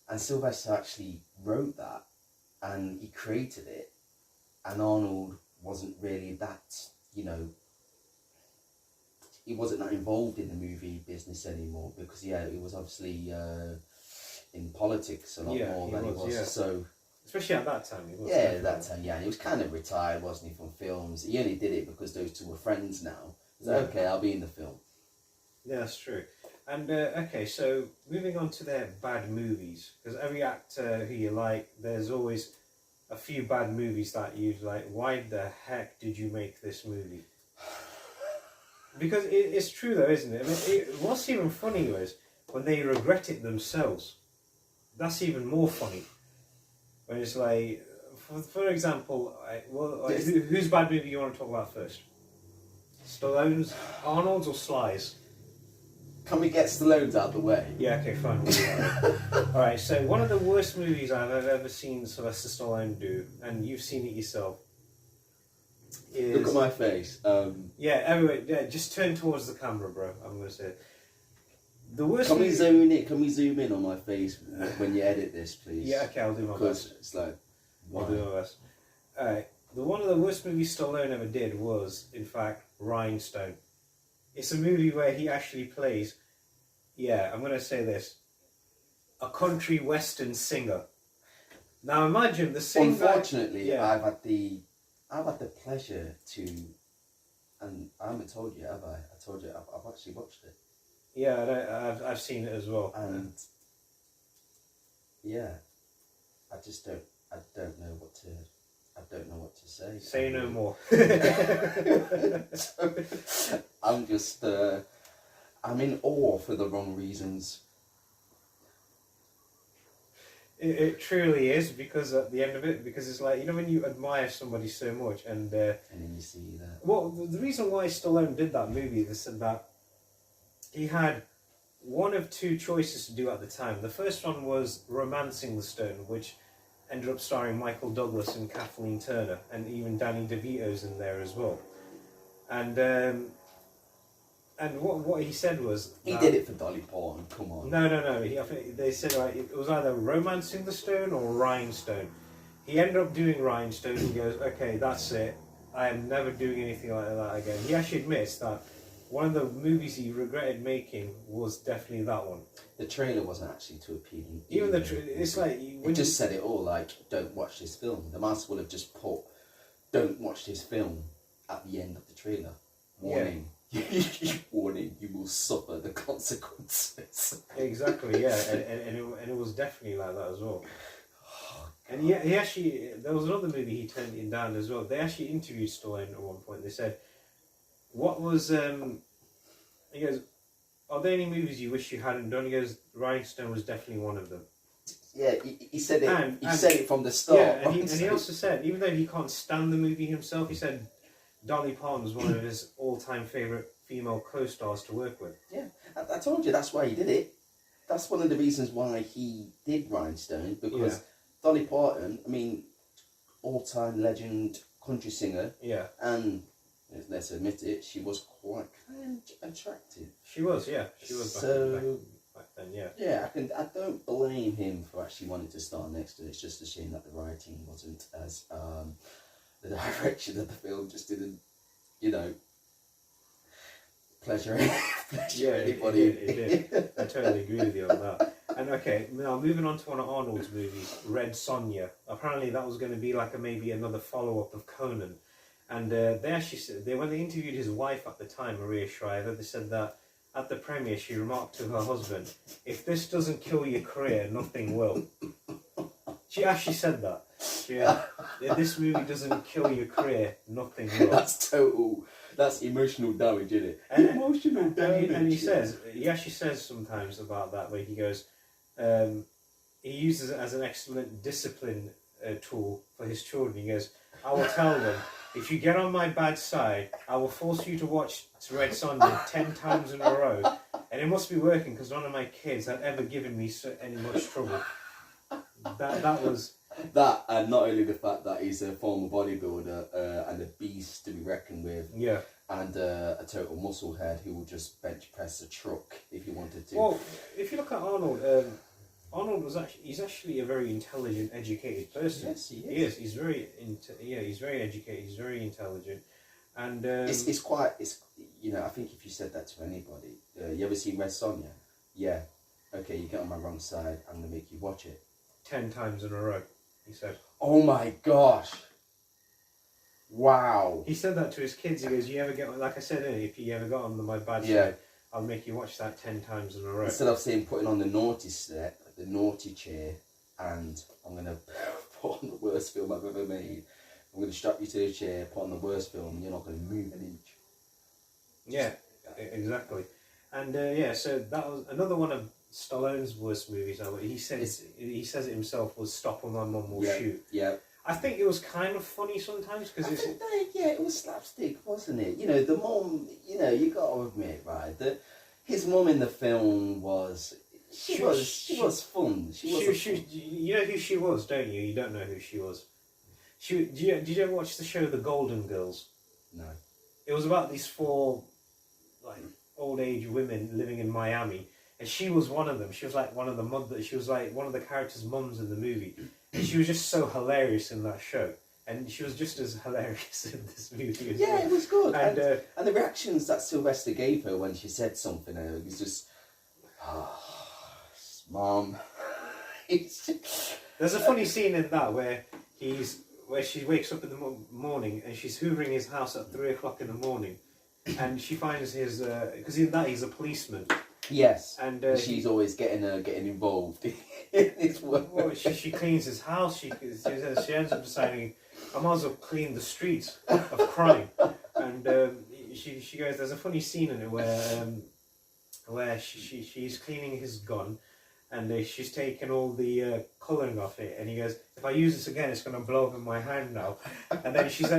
And Sylvester actually wrote that, and he created it, and Arnold wasn't really that, he wasn't that involved in the movie business anymore, because he was obviously in politics a lot more than he was. So especially at that time, he was. Yeah, that time, and he was kind of retired, wasn't he, from films? He only did it because those two were friends now. He's like, okay, I'll be in the film. Yeah, that's true. And okay, so moving on to their bad movies, because every actor who you like, there's always a few bad movies that you like. Why the heck did you make this movie? Because it's true though, isn't it? I mean, what's even funnier is when they regret it themselves. That's even more funny. When it's like, for example, whose bad movie you want to talk about first? Stallone's, Arnold's, or Sly's? Can we get Stallone's out of the way? Yeah, okay, fine. We'll do that. Alright, so one of the worst movies I've ever seen Sylvester Stallone do, and you've seen it yourself, is... Look at my face. Just turn towards the camera, bro. I'm going to say it. The worst Can movie... we zoom in on my face when you edit this, please? Yeah, okay, I'll do my because best. It's like... I'll do my best. Alright, one of the worst movies Stallone ever did was, in fact, Rhinestone. It's a movie where he actually plays, I'm going to say this, a country western singer. Now imagine the singer... Unfortunately, I've had the pleasure to, and I haven't told you, have I? I told you, I've actually watched it. Yeah, I've seen it as well. And I just don't know what to say. Say no more. I'm just, I'm in awe for the wrong reasons. It truly is, because at the end of it, because it's like, when you admire somebody so much, and then you see that. Well, the reason why Stallone did that movie, they said that he had one of two choices to do at the time. The first one was Romancing the Stone, which ended up starring Michael Douglas and Kathleen Turner, and even Danny DeVito's in there as well. And what he said was... He did it for Dolly Parton, come on. No. I think they said it was either Romancing the Stone or Rhinestone. He ended up doing Rhinestone. He goes, okay, that's it. I am never doing anything like that again. He actually admits that one of the movies he regretted making was definitely that one. The trailer wasn't actually too appealing. Even the it's like it just said it all. Like, don't watch this film. The master would have just put, "Don't watch this film" at the end of the trailer. Warning. Warning, you will suffer the consequences. Exactly, yeah, and it was definitely like that as well. And he actually, there was another movie he turned it down as well. They actually interviewed Stallone at one point. They said, "What was?" He goes, "Are there any movies you wish you hadn't done?" He goes, "Rhinestone was definitely one of them." Yeah, he said it. He said it from the start. Yeah, and he also said, even though he can't stand the movie himself, he said Dolly Parton was one of his all-time favourite female co-stars to work with. Yeah, I told you that's why he did it. That's one of the reasons why he did Rhinestone, because Dolly Parton, I mean, all-time legend country singer. Yeah. And let's admit it, she was quite kind of attractive. She was, yeah. She was back then, yeah. Yeah, I don't blame him for actually wanting to star next to it. It's just a shame that the writing wasn't as the direction of the film just didn't, pleasure anybody. It did. I totally agree with you on that. And okay, now moving on to one of Arnold's movies, Red Sonja. Apparently that was going to be like maybe another follow-up of Conan. And they actually said, when they interviewed his wife at the time, Maria Shriver, they said that at the premiere she remarked to her husband, "If this doesn't kill your career, nothing will." She actually said that. If this movie doesn't kill your career, nothing will. That's emotional damage, isn't it? Emotional damage. And he actually says sometimes about that, where he goes, he uses it as an excellent discipline tool for his children. He goes, "I will tell them, if you get on my bad side, I will force you to watch Red Sonja 10 times in a row. And it must be working, because none of my kids had ever given me any much trouble." That was... That, and not only the fact that he's a former bodybuilder and a beast to be reckoned with. Yeah. And a total musclehead who will just bench press a truck if he wanted to. Well, if you look at Arnold, Arnold he's actually a very intelligent, educated person. Yes, he is. He is. He's very he's very educated. He's very intelligent, and it's quite. I think if you said that to anybody, you ever seen Red Sonja? Yeah. Okay, you get on my wrong side. I'm gonna make you watch it 10 times in a row. He said. Oh my gosh. Wow. He said that to his kids. He goes, "You ever get, like I said earlier, if you ever got on my bad side, I'll make you watch that 10 times in a row." Instead of saying putting on the naughty step, the naughty chair, and I'm going to put on the worst film I've ever made. I'm going to strap you to the chair, put on the worst film, and you're not going to move an inch. Yeah, exactly. And so that was another one of Stallone's worst movies. He says it himself was Stop or My Mum Will Shoot. Yeah. I think it was kind of funny sometimes because it was slapstick, wasn't it? The mum, you got to admit, right, that his mum in the film was she was fun. You know who she was, don't you? You don't know who she was. Did you ever watch the show The Golden Girls? No. It was about these 4 old age women living in Miami, and she was one of them. She was like one of the She was like one of the characters' mums in the movie. And she was just so hilarious in that show. And she was just as hilarious in this movie as well. Yeah, it was good. And the reactions that Sylvester gave her when she said something, it was just, Mom. There's a funny scene in that where she wakes up in the morning and she's hoovering his house at 3 o'clock in the morning. And she finds his, because in that he's a policeman. Yes, and she's always getting involved in his work. Well, she cleans his house. She ends up deciding, I might as well clean the streets of crime. And she goes, there's a funny scene in it where she's cleaning his gun, and she's taken all the colouring off it. And he goes, "If I use this again, it's going to blow up in my hand now." And then he's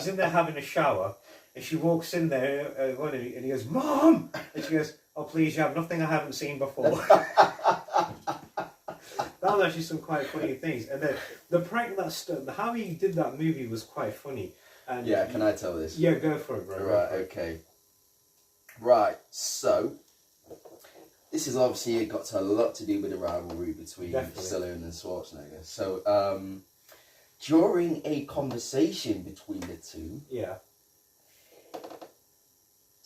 in there having a shower, and she walks in there, and he goes, "Mom!" And she goes, "Oh, please, you have nothing I haven't seen before." That was actually some quite funny things. And then the prank how he did that movie was quite funny. And yeah, can I tell this? Yeah, go for it, bro. Right, okay. Right, so this has obviously got a lot to do with the rivalry between Stallone and Schwarzenegger. So, during a conversation between the two,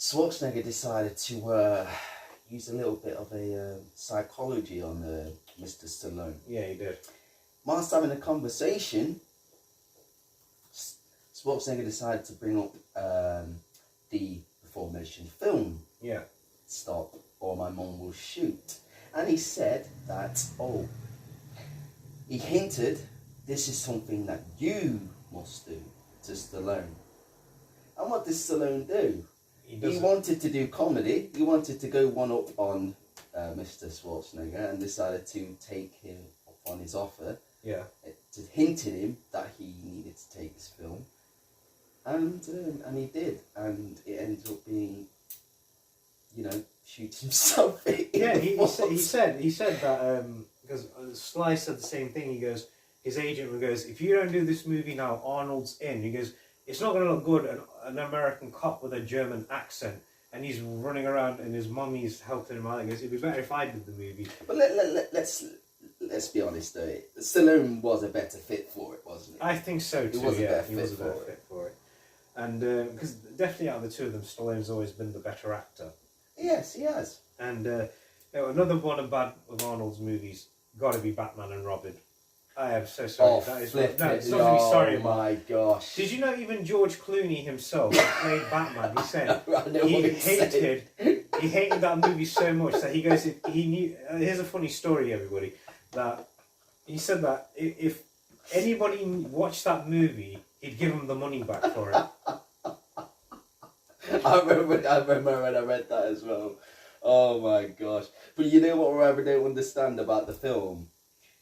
Schwarzenegger decided to use a little bit of a psychology on Mr. Stallone. Yeah, he did. Whilst having a conversation, Schwarzenegger decided to bring up the before mentioned film, Yeah. Stop or My Mum Will Shoot. And he said that, he hinted, this is something that you must do to Stallone. And what did Stallone do? He wanted to do comedy. He wanted to go one up on Mr. Schwarzenegger and decided to take him up on his offer. Yeah. To hinted him that he needed to take this film. And he did. And it ended up being, shoot himself in he said that because Sly said the same thing. He goes, his agent goes, if you don't do this movie now, Arnold's in. He goes, it's not going to look good, an American cop with a German accent, and he's running around and his mummy's helping him out. He goes, it'd be better if I did the movie. But let's be honest though, Stallone was a better fit for it, wasn't he? I think so too. He was a better fit for it. And because definitely out of the two of them, Stallone's always been the better actor. Yes, he has. And another one of Arnold's movies got to be Batman and Robin. I am so sorry. It's not to be sorry about. Oh my gosh! Did you know even George Clooney himself played Batman? He said he hated that movie so much that he goes. If he knew. Here's a funny story, everybody. That he said that if anybody watched that movie, he'd give him the money back for it. I remember when I read that as well. Oh my gosh! But you know what I don't understand about the film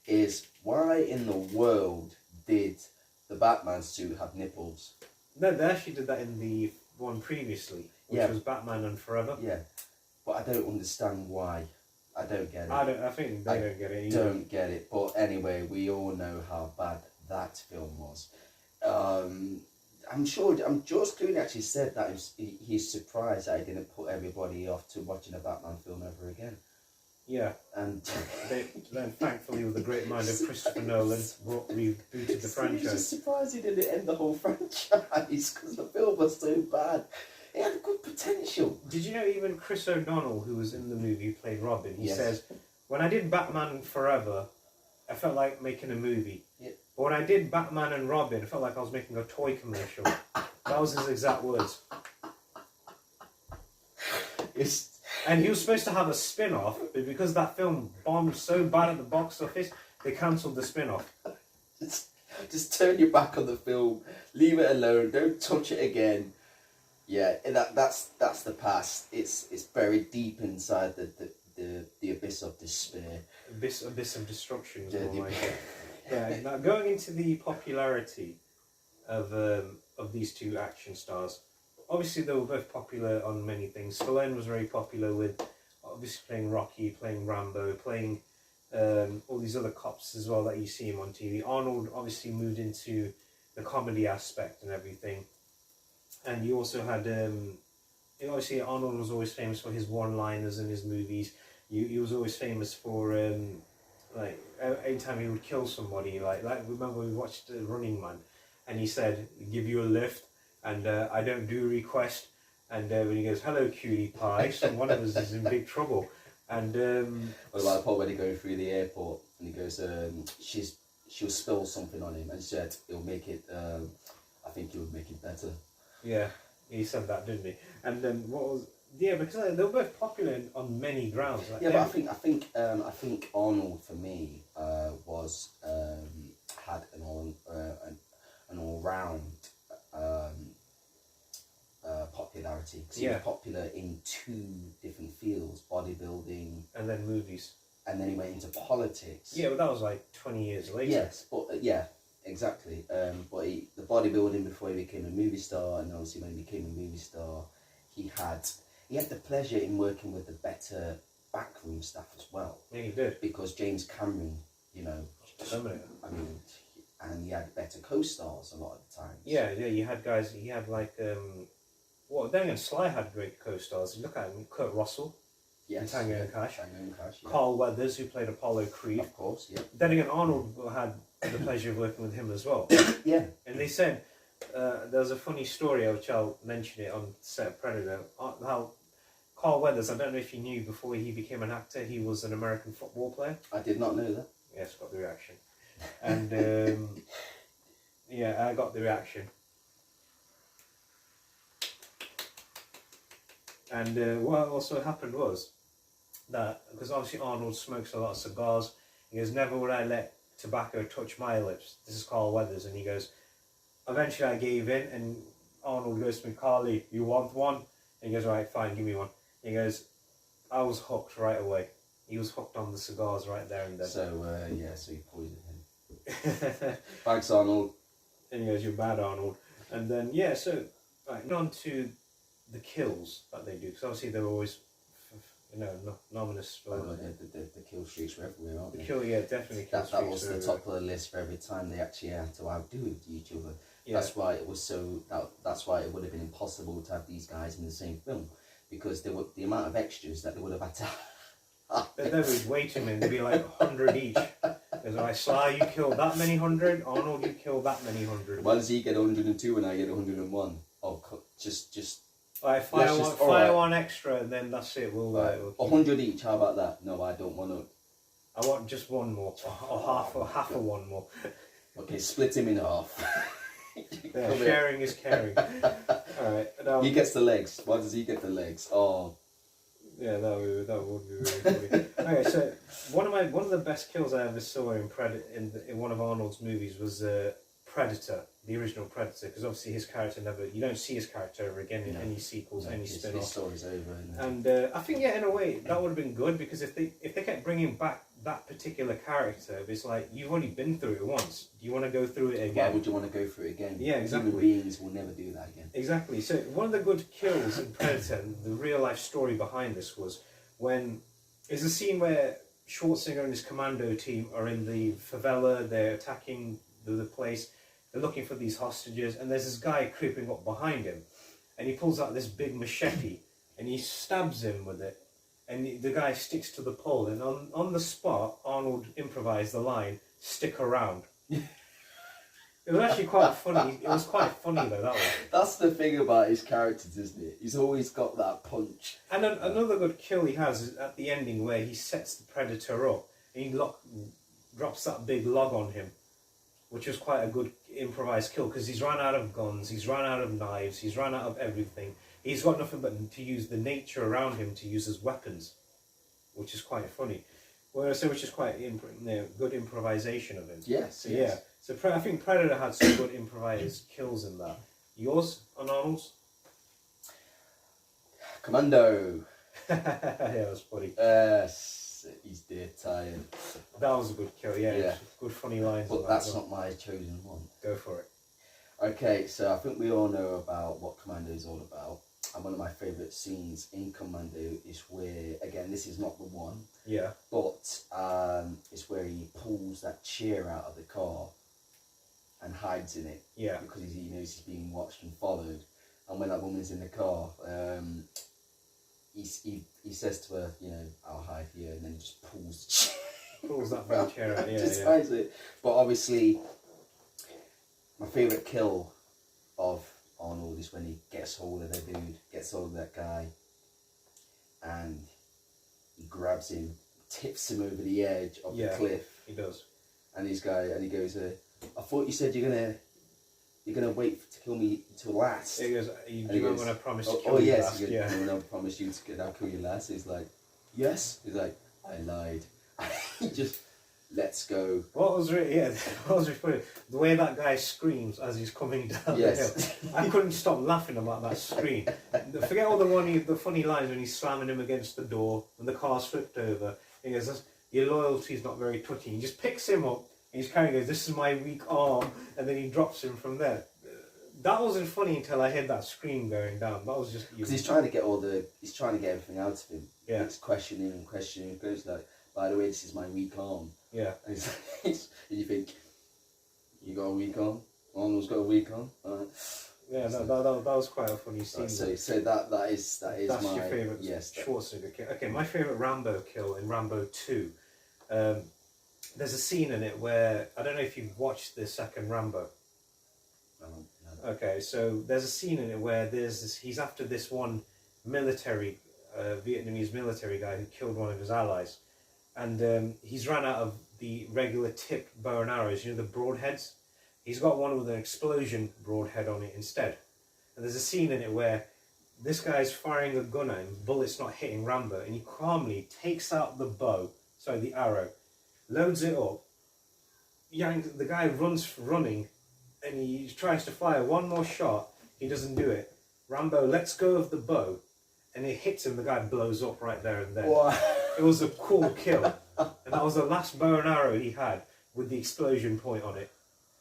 is why in the world did the Batman suit have nipples? No, they actually did that in the one previously, which was Batman and Forever. Yeah, but I don't understand why. I don't get it. I think they don't get it either. Don't get it. But anyway, we all know how bad that film was. I'm sure George Clooney actually said that he's surprised that he didn't put everybody off to watching a Batman film ever again. Yeah. And then thankfully with the great mind of Christopher Nolan rebooted the franchise. He's just surprised he didn't end the whole franchise because the film was so bad. It had good potential. Did you know even Chris O'Donnell, who was in the movie, who played Robin, he says, when I did Batman Forever, I felt like making a movie. Yeah. But when I did Batman and Robin, I felt like I was making a toy commercial. That was his exact words. And he was supposed to have a spin-off, but because that film bombed so bad at the box office, they cancelled the spin-off. Just turn your back on the film, leave it alone, don't touch it again. Yeah, that's the past. It's buried deep inside the abyss of despair. Abyss of destruction is more like it. Yeah, now going into the popularity of these two action stars, obviously they were both popular on many things. Stallone was very popular with obviously playing Rocky, playing Rambo, playing all these other cops as well that you see him on TV. Arnold obviously moved into the comedy aspect and everything. And you also had, obviously Arnold was always famous for his one-liners in his movies. He was always famous for, like, anytime he would kill somebody, like remember we watched Running Man, and he said, give you a lift, and I don't do request, and when he goes, hello cutie pie, so one of us is in big trouble. And what about the part when he goes through the airport, and he goes, she'll spill something on him, and she said, it'll make it, I think it would make it better. Yeah, he said that, didn't he? And then because they were both popular on many grounds. Like yeah, but I think Arnold for me was had an all round popularity. Because he was popular in two different fields: bodybuilding and then movies. And then he went into politics. Yeah, but that was like 20 years later. Yes, but exactly. But the bodybuilding before he became a movie star, and obviously when he became a movie star, he had the pleasure in working with the better backroom staff as well. Yeah, he did. Because James Cameron, and he had better co-stars a lot of the time. Yeah, you had guys. He had like then again, Sly had great co-stars. Look at him, Kurt Russell. Yes. Tango and Cash. Yeah. Carl Weathers, who played Apollo Creed. Of course, yeah. Then again, Arnold had the pleasure of working with him as well. Yeah. And they said there's a funny story which I'll mention it on set of Predator. How Carl Weathers, I don't know if you knew, before he became an actor, he was an American football player. I did not know that. Yes, got the reaction. And yeah, I got the reaction. And what also happened was that, because obviously Arnold smokes a lot of cigars, he goes, never would I let tobacco touch my lips. This is Carl Weathers, and he goes, eventually I gave in, and Arnold goes to me, Carly, you want one? And he goes, right, fine, give me one. And he goes, I was hooked right away. He was hooked on the cigars right there and then. So, yeah, so he poisoned him. Thanks, Arnold. And he goes, you're bad, Arnold. And then, yeah, so, right, on to the kills that they do, because obviously they're always, you know, nominous for... Oh, the kill streaks were everywhere, aren't they? The kill, yeah, definitely kill that was the top of the list for every time they actually had to outdo each other. Yeah. That's why it was so... That's why it would have been impossible to have these guys in the same film, because there were the amount of extras that they would have had to... There was way too many. There'd be like 100 each. There's like, Sly, you killed that many 100. Arnold, you killed that many 100. Why does he get 102 and I get 101? Oh, just... Alright, fire one extra and then that's it. We'll 100 each, how about that? No, I don't want to. I want just one more. Or half of one more. Okay, split him in half. Yeah, sharing is caring. Alright. He gets the legs. Why does he get the legs? Oh. Yeah, that would be really funny. Okay, so one of the best kills I ever saw in one of Arnold's movies was Predator, the original Predator, because obviously his character you don't see his character ever again in any sequels, any spin-offs. His story's over. And I think, yeah, in a way that would have been good, because if they kept bringing back that particular character, it's like, you've already been through it once. Do you want to go through it again? Why would you want to go through it again? Yeah, exactly. Human beings will never do that again. Exactly. So one of the good kills in Predator, and the real life story behind this, was when there's a scene where Schwarzenegger and his commando team are in the favela, they're attacking the place, they're looking for these hostages, and there's this guy creeping up behind him, and he pulls out this big machete, and he stabs him with it, and the guy sticks to the pole, and on the spot, Arnold improvised the line, "Stick around." It was actually quite funny. It was quite funny though, that one. That's the thing about his characters, isn't it? He's always got that punch. And another good kill he has is at the ending, where he sets the Predator up, and he drops that big log on him, which was quite a good improvised kill, because he's run out of guns, he's run out of knives, he's run out of everything. He's got nothing but to use the nature around him to use as weapons, which is quite funny. Which is quite good improvisation of him. Yes. Yeah. So I think Predator had some good improvised kills in that. Yours on Arnold's? Commando. Yeah, that was funny. Yes, he's dead tired. That was a good kill, yeah. Good funny lines. But that's not my chosen one. Go for it. Okay, so I think we all know about what Commando is all about. And one of my favourite scenes in Commando is where, again, this is not the one. Yeah. But it's where he pulls that chair out of the car and hides in it. Yeah. Because he knows he's being watched and followed. And when that woman's in the car, he says to her, you know, I'll hide here, and then he just pulls the chair. Pulls that big chair out, yeah. Just hides it. But obviously, my favourite kill of Arnold is when he gets hold of the dude, gets hold of that guy, and he grabs him, tips him over the edge of the cliff. He does. And he goes, I thought you said you're gonna wait to kill me till last. He goes, you remember when I promised to kill you last? Yes, yeah. When I promised you I'll kill you last. He's like, yes. He's like, I lied. He just lets go. What was really funny, the way that guy screams as he's coming down the hill. I couldn't stop laughing about that scream. Forget all the funny lines when he's slamming him against the door and the car's flipped over. He goes, your loyalty's not very touching. He just picks him up and he's carrying, goes, this is my weak arm, and then he drops him from there. That wasn't funny until I heard that scream going down. That was just because he's trying to get everything out of him. Yeah. He's questioning. He goes like, by the way, this is my weak arm. Yeah. And you think, you got a weak arm? Arnold's got a weak arm? Yeah, that was quite a funny scene. So that is that's my... your favourite Schwarzenegger kill. Okay, my favourite Rambo kill in Rambo 2. There's a scene in it where, I don't know if you've watched the second Rambo. No, Okay, so there's a scene in it where he's after this one military, Vietnamese military guy who killed one of his allies, and he's ran out of the regular tipped bow and arrows, you know, the broadheads. He's got one with an explosion broadhead on it instead. And there's a scene in it where this guy's firing a gun at him, bullets not hitting Rambo, and he calmly takes out the the arrow, loads it up, the guy runs running, and he tries to fire one more shot, he doesn't do it. Rambo lets go of the bow, and it hits him, the guy blows up right there and then. What? It was a cool kill, and that was the last bow and arrow he had with the explosion point on it,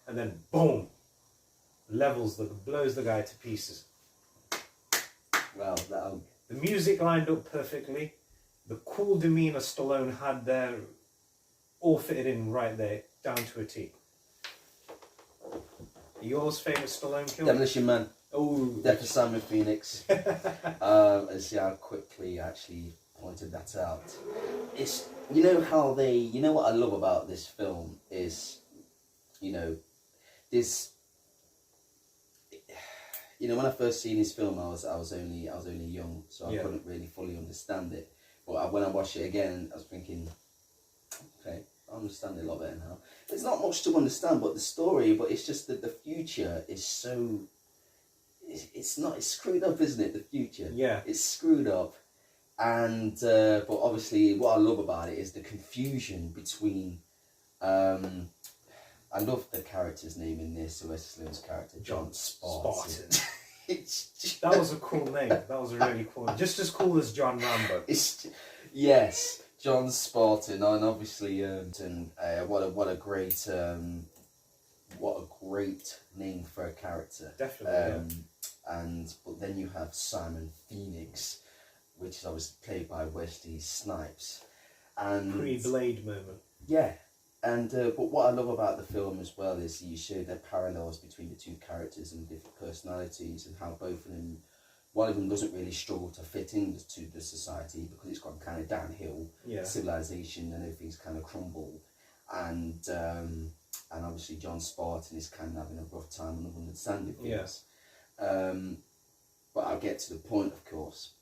and then boom, blows the guy to pieces. Well, the music lined up perfectly, the cool demeanour Stallone had there, all fitted in right there, down to a T. Yours favourite Stallone kill? Demolition Man. Oh, Death of Simon Phoenix. And see how quickly I actually pointed that out. It's, you know what I love about this film is, this. When I first seen this film, I was only young, so I couldn't really fully understand it. But when I watched it again, I was thinking, okay, I understand it a lot better now. There's not much to understand, but the story. But it's just that the future is so. It's screwed up, isn't it? The future. Yeah. It's screwed up, and but obviously, what I love about it is the confusion between. I love the character's name in this, Sylvester Stallone's character, John Spartan. That was a cool name. That was a really cool name. Just as cool as John Rambo. Yes, John Spartan, and obviously, what a great name for a character. Definitely. But then you have Simon Phoenix, which is obviously played by Wesley Snipes, and pre-Blade moment. Yeah. And but what I love about the film as well is you show the parallels between the two characters and different personalities, and how both of them, one of them doesn't really struggle to fit into the society because it's gone kind of downhill, civilization and everything's kind of crumbled, and obviously John Spartan is kind of having a rough time and understanding things. But I'll get to the point, of course.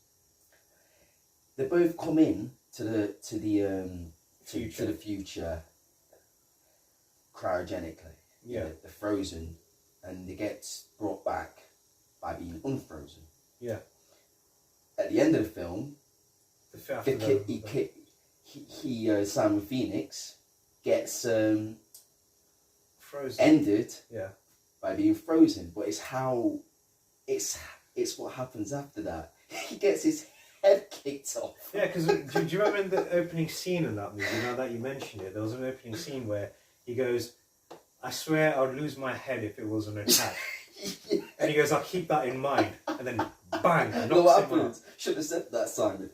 They both come in to the future. Cryogenically, they're frozen, and they get brought back by being unfrozen. Yeah. At the end of the film, Simon Phoenix gets frozen. Ended by being frozen, but it's what happens after that. He gets his head kicked off. Yeah, because do you remember in the opening scene in that movie? Now that you mentioned it, there was an opening scene where he goes, I swear I'd lose my head if it was an attack. And he goes, I'll keep that in mind. And then, bang, knocks him out. Should have said that, Simon.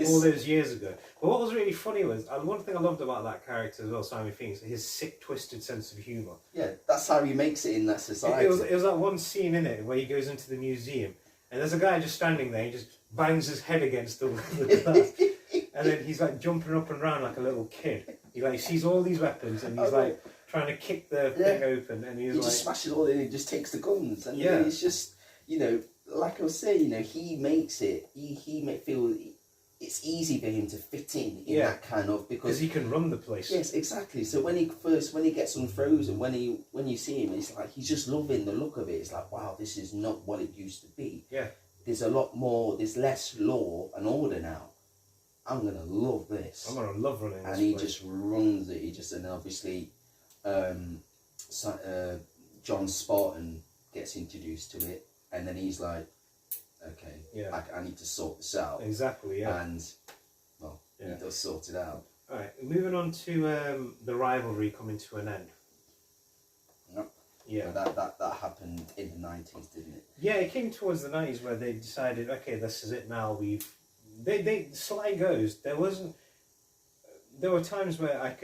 All those years ago. But what was really funny was, one thing I loved about that character as well, Simon Phoenix, his sick, twisted sense of humour. Yeah, that's how he makes it in that society. It was that one scene in it where he goes into the museum, and there's a guy just standing there, he just bangs his head against the glass. And then he's like jumping up and round like a little kid. He sees all these weapons, and he's trying to kick the thing open, and he just smashes all in. He just takes the guns, and it's just like I was saying, he makes it. He may feel it's easy for him to fit in that kind of because he can run the place. Yes, exactly. So when he gets unfrozen, when you see him, it's like he's just loving the look of it. It's like, wow, this is not what it used to be. Yeah. There's a lot more. There's less law and order now. I'm gonna love this. I'm gonna love running. And he just runs it. And obviously. John Spartan gets introduced to it, and then he's like, okay, I need to sort this out. Exactly, And, he does sort it out. Alright, moving on to the rivalry coming to an end. Yep. Yeah. That happened in the 90s, didn't it? Yeah, it came towards the 90s where they decided, okay, this is it now, Sly goes, there were times where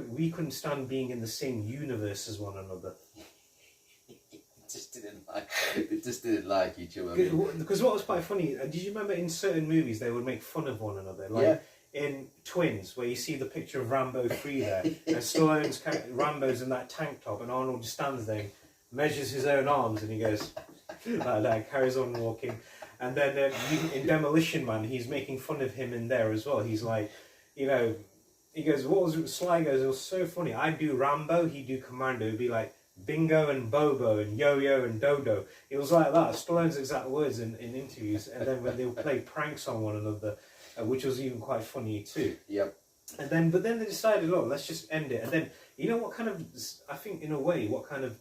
we couldn't stand being in the same universe as one another. It just didn't like each other. Because what was quite funny, did you remember in certain movies they would make fun of one another? Like in Twins, where you see the picture of Rambo 3 there, and Stallone's Rambo's in that tank top, and Arnold just stands there and measures his own arms, and he goes like that, carries on walking. And then in Demolition Man, he's making fun of him in there as well. He's like, you know, he goes, what was Sly goes, it was so funny. I'd do Rambo, he'd do Commando. It'd be like Bingo and Bobo and Yo-Yo and Dodo. It was like that. Stallone's exact words in interviews. And then when they would play pranks on one another, which was even quite funny too. Yep. And then, but then they decided, look, let's just end it. And then, you know what kind of, I think in a way, what kind of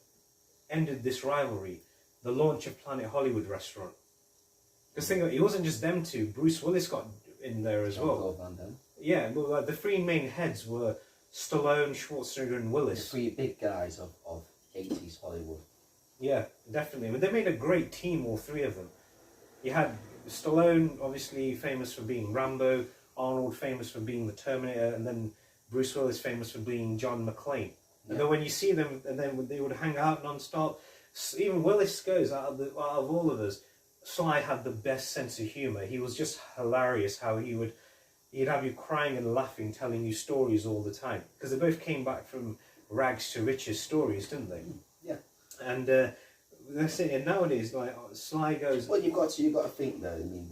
ended this rivalry? The launch of Planet Hollywood Restaurant. Because think of it, wasn't just them two. Bruce Willis got in there as well. Yeah, well, like the three main heads were Stallone, Schwarzenegger, and Willis. The three big guys of 80s Hollywood. Yeah, definitely. I mean, they made a great team, all three of them. You had Stallone, obviously famous for being Rambo, Arnold famous for being the Terminator, and then Bruce Willis famous for being John McClane. Yeah. And then when you see them, and then they would hang out non-stop. Even Willis goes, out of all of us, Sly had the best sense of humour. He was just hilarious how he'd have you crying and laughing, telling you stories all the time. Because they both came back from rags to riches stories, didn't they? Yeah. And that's it. And nowadays, like Sly goes. Well, you've got to think though. I mean,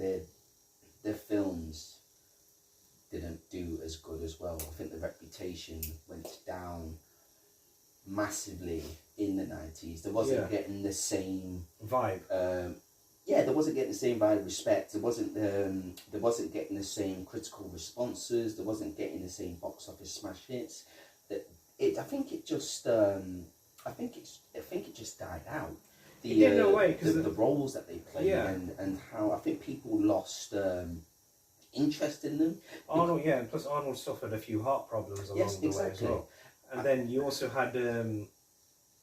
their films didn't do as good as well. I think the reputation went down massively in the 90s. There wasn't getting the same vibe. There wasn't getting the same vibe of respect. There wasn't getting the same critical responses. There wasn't getting the same box office smash hits. I think it just died out. In a way, because the roles that they played and how I think people lost interest in them. Arnold, and plus Arnold suffered a few heart problems along the way as well. And then you also had.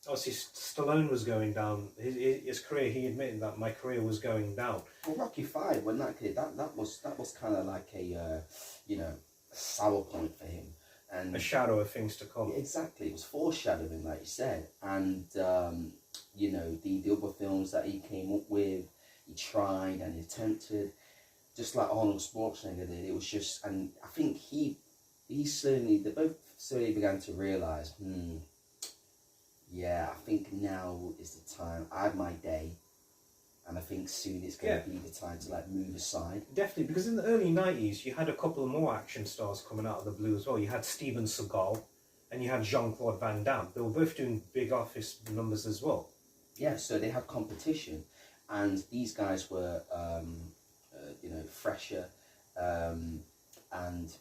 Obviously, Stallone was going down. His career, he admitted that my career was going down. Well, Rocky 5, when that kid, that was kind of like a sour point for him, and a shadow of things to come. Exactly, it was foreshadowing, like you said, and the other films that he came up with, he tried and he attempted, just like Arnold Schwarzenegger did. It was just, and I think they both slowly began to realise, yeah, I think now is the time. I had my day, and I think soon it's going to be the time to move aside. Definitely, because in the early 90s, you had a couple of more action stars coming out of the blue as well. You had Steven Seagal, and you had Jean-Claude Van Damme. They were both doing big office numbers as well. Yeah, so they had competition, and these guys were, fresher, and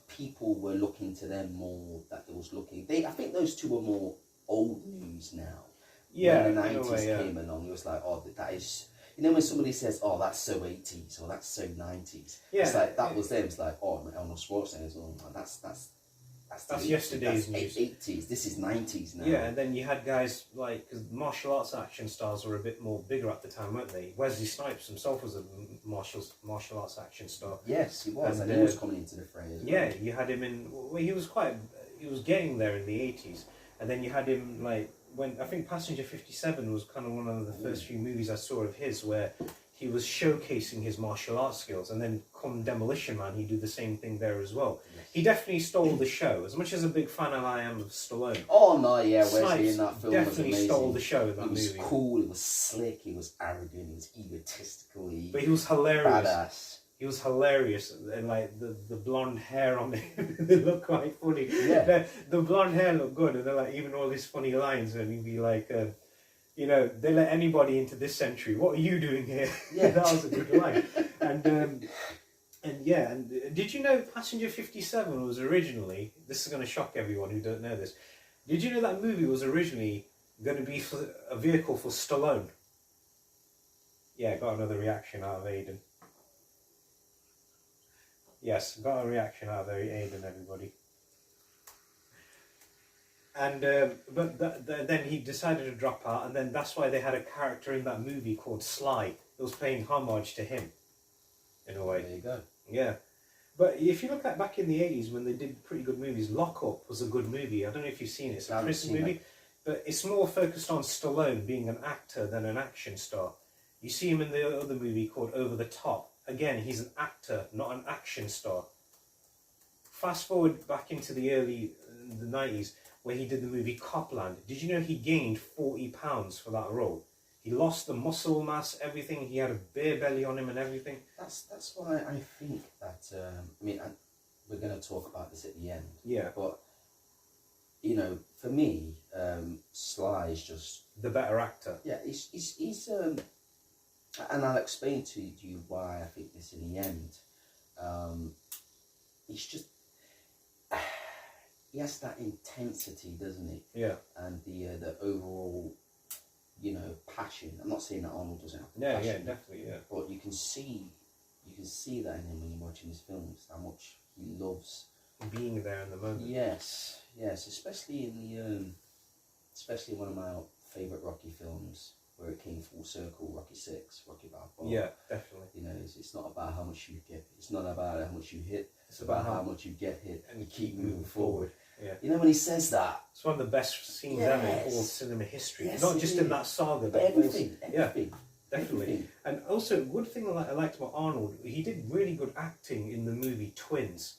people were looking to them more. That they was looking. I think those two were more old news now. Yeah, when the 90s came along, it was like, oh, that is, when somebody says, oh, that's so 80s or that's so 90s, it's like that was them. It's like, oh, Arnold Schwarzenegger, that's yesterday's news. 80s. This is 90s now. Yeah, and then you had guys because martial arts action stars were a bit more bigger at the time, weren't they? Wesley Snipes himself was a martial arts action star. Yes, he was, and he was coming into the fray as well. Yeah, you had him in. Well, he was getting there in the 80s. And then you had him when I think Passenger 57 was kind of one of the first few movies I saw of his where he was showcasing his martial arts skills. And then come Demolition Man, he did the same thing there as well. Yes. He definitely stole the show. As much as a big fan I am of Stallone. Oh no, yeah, Wesley in that film definitely was amazing. Stole the show in that movie. He was cool, he was slick, he was arrogant, he was egotistical, but he was hilarious. Badass. He was hilarious, and the blonde hair on him, they look quite funny. Yeah. The blonde hair looked good, and they're even all these funny lines, and he'd be like, they let anybody into this century. What are you doing here? Yeah. That was a good line. And did you know Passenger 57 was originally? This is going to shock everyone who don't know this. Did you know that movie was originally going to be a vehicle for Stallone? Yeah, got another reaction out of Aiden. Yes, got a reaction out of Aiden, everybody. And then he decided to drop out, and then that's why they had a character in that movie called Sly. It was paying homage to him, in a way. There you go. Yeah. But if you look at back in the 80s when they did pretty good movies, Lock Up was a good movie. I don't know if you've seen it. It's a prison movie. But it's more focused on Stallone being an actor than an action star. You see him in the other movie called Over the Top. Again, he's an actor, not an action star. Fast forward back into the 90s, where he did the movie Copland. Did you know he gained 40 pounds for that role? He lost the muscle mass, everything. He had a beer belly on him and everything. That's why I think that. We're going to talk about this at the end. Yeah. But you know, for me, Sly is just the better actor. Yeah, he's and I'll explain to you why I think this in the end. He's just he has that intensity, doesn't he? Yeah. And the overall, you know, passion. I'm not saying that Arnold doesn't have Yeah, passion, yeah, definitely, yeah. But you can see that in him when you're watching his films, how much he loves being there in the moment. Yes, especially in especially one of my favourite Rocky films, where it came full circle, Rocky 6, Rocky Balboa. Yeah, definitely. You know, it's not about how much you get. It's not about how much you hit. It's about how much you get hit and you keep moving forward. Yeah. You know when he says that. It's one of the best scenes ever in all cinema history. Yes, Not just in that saga, but everything. Yeah, definitely. Everything. And also, good thing I liked about Arnold, he did really good acting in the movie Twins.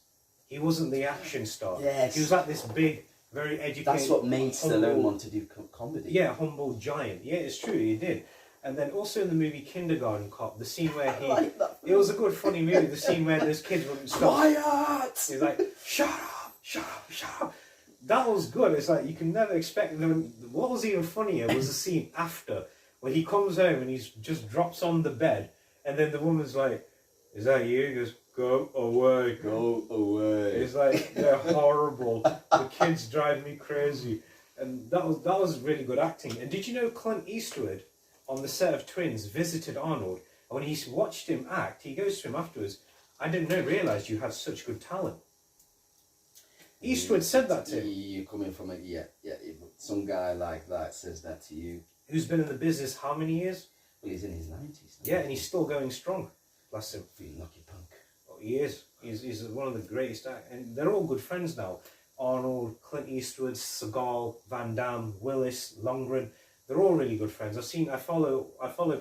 He wasn't the action star. Yes. He was like this big, very educated... That's what made Stallone want to do comedy. Yeah, humble giant. Yeah, it's true, he did. And then also in the movie Kindergarten Cop, the scene where he... like that. It was a good, funny movie, the scene where those kids wouldn't stop. Quiet! He's like, shut up, shut up, shut up. That was good. It's like, you can never expect them. What was even funnier was the scene after, where he comes home and he's just drops on the bed, and then the woman's like, is that you? He goes, go away. Go away. It's like, they're horrible. The kids drive me crazy. And that was really good acting. And did you know Clint Eastwood, on the set of Twins, visited Arnold? And when he watched him act, he goes to him afterwards, I didn't realise you had such good talent. Eastwood said that to him. You're coming from some guy like that says that to you. Who's been in the business how many years? Well, he's in his 90s. Yeah, and he's still going strong. Bless him. Feeling lucky punk. Oh, he is. He's one of the greatest and they're all good friends now. Arnold, Clint Eastwood, Seagal, Van Damme, Willis, Lundgren. They're all really good friends. I follow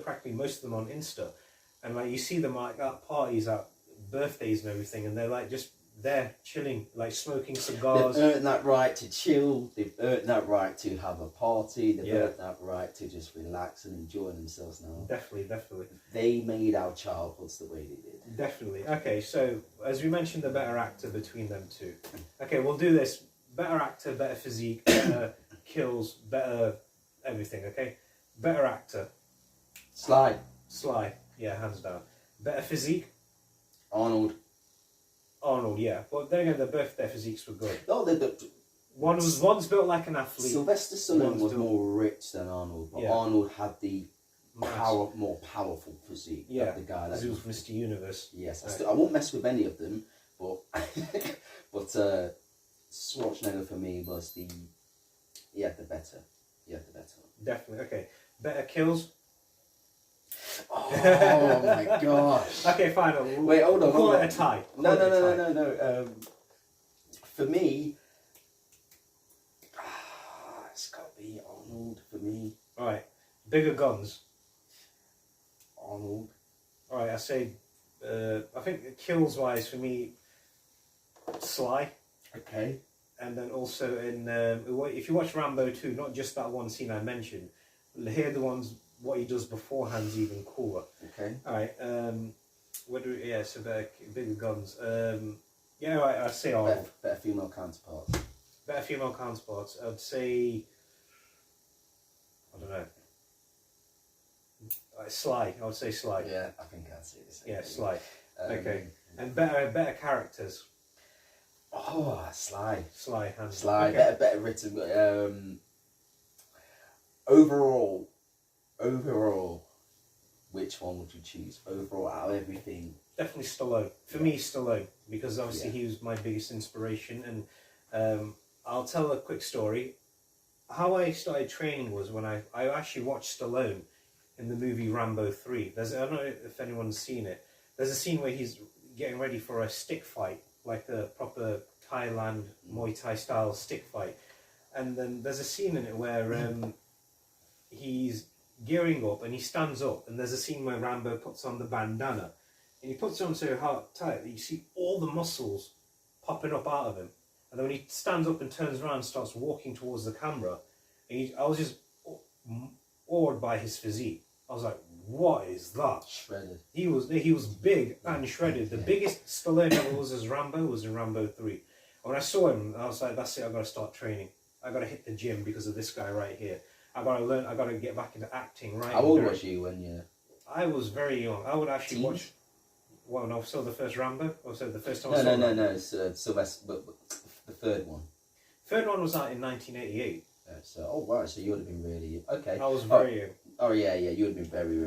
practically most of them on Insta, and like you see them like at parties, at birthdays and everything, and they're like just there chilling, like smoking cigars. They've earned that right to chill. They've earned that right to have a party. They've earned that right to just relax and enjoy themselves now. Definitely. They made our childhoods the way they did. Definitely. Okay, so as we mentioned, the better actor between them two. Okay, we'll do this. Better actor, better physique, better kills, better everything, okay? Better actor. Sly. Yeah, hands down. Better physique. Arnold, yeah. But then again, their physiques were good. Oh, One's built like an athlete. Sylvester Stallone was more rich than Arnold, but Arnold had the more powerful physique. Yeah, the guy that he was Mr. Universe. Yes, Right. I won't mess with any of them, but Schwarzenegger for me was the better. Definitely. Okay. Better kills. Oh my gosh. Okay, fine. Wait, hold on. Call it a tie. No. For me, it's got to be Arnold for me. Alright. Bigger guns. Arnold. Alright, I say, I think kills wise for me, Sly. Okay. And then also in, if you watch Rambo 2, not just that one scene I mentioned, here the ones, what he does beforehand's even cooler. Okay. Alright, so bigger guns. Alright, I'd say Arnold. Better female counterparts. Better female counterparts. I'd say, I don't know. Sly. I would say Sly. Yeah, I think I'd say the same. Yeah, thing. Sly. Okay. And better characters. Oh, Sly. Sly. Okay. Better written. Overall, which one would you choose? Overall, out of everything. Definitely Stallone. For me, Stallone, because obviously he was my biggest inspiration. And I'll tell a quick story. How I started training was when I actually watched Stallone in the movie Rambo 3. I don't know if anyone's seen it. There's a scene where he's getting ready for a stick fight, like a proper Thailand Muay Thai style stick fight. And then there's a scene in it where he's gearing up and he stands up, and there's a scene where Rambo puts on the bandana. And he puts it on so tight that you see all the muscles popping up out of him. And then when he stands up and turns around and starts walking towards the camera, I was just awed by his physique. I was like, what is that? Shredded. He was big and shredded. The biggest Stallone ever was as Rambo was in Rambo 3. And when I saw him, I was like, that's it, I've got to start training. I've got to hit the gym because of this guy right here. I've got to learn, I've got to get back into acting right. How old was you when you... I was very young. I would actually watch... Well, no, I saw the first Rambo. Or so the first time No, it's Sylvester, but the third one. Third one was out in 1988. So, oh wow, so you would have been really... Okay. I was very young. Oh yeah, you would have been very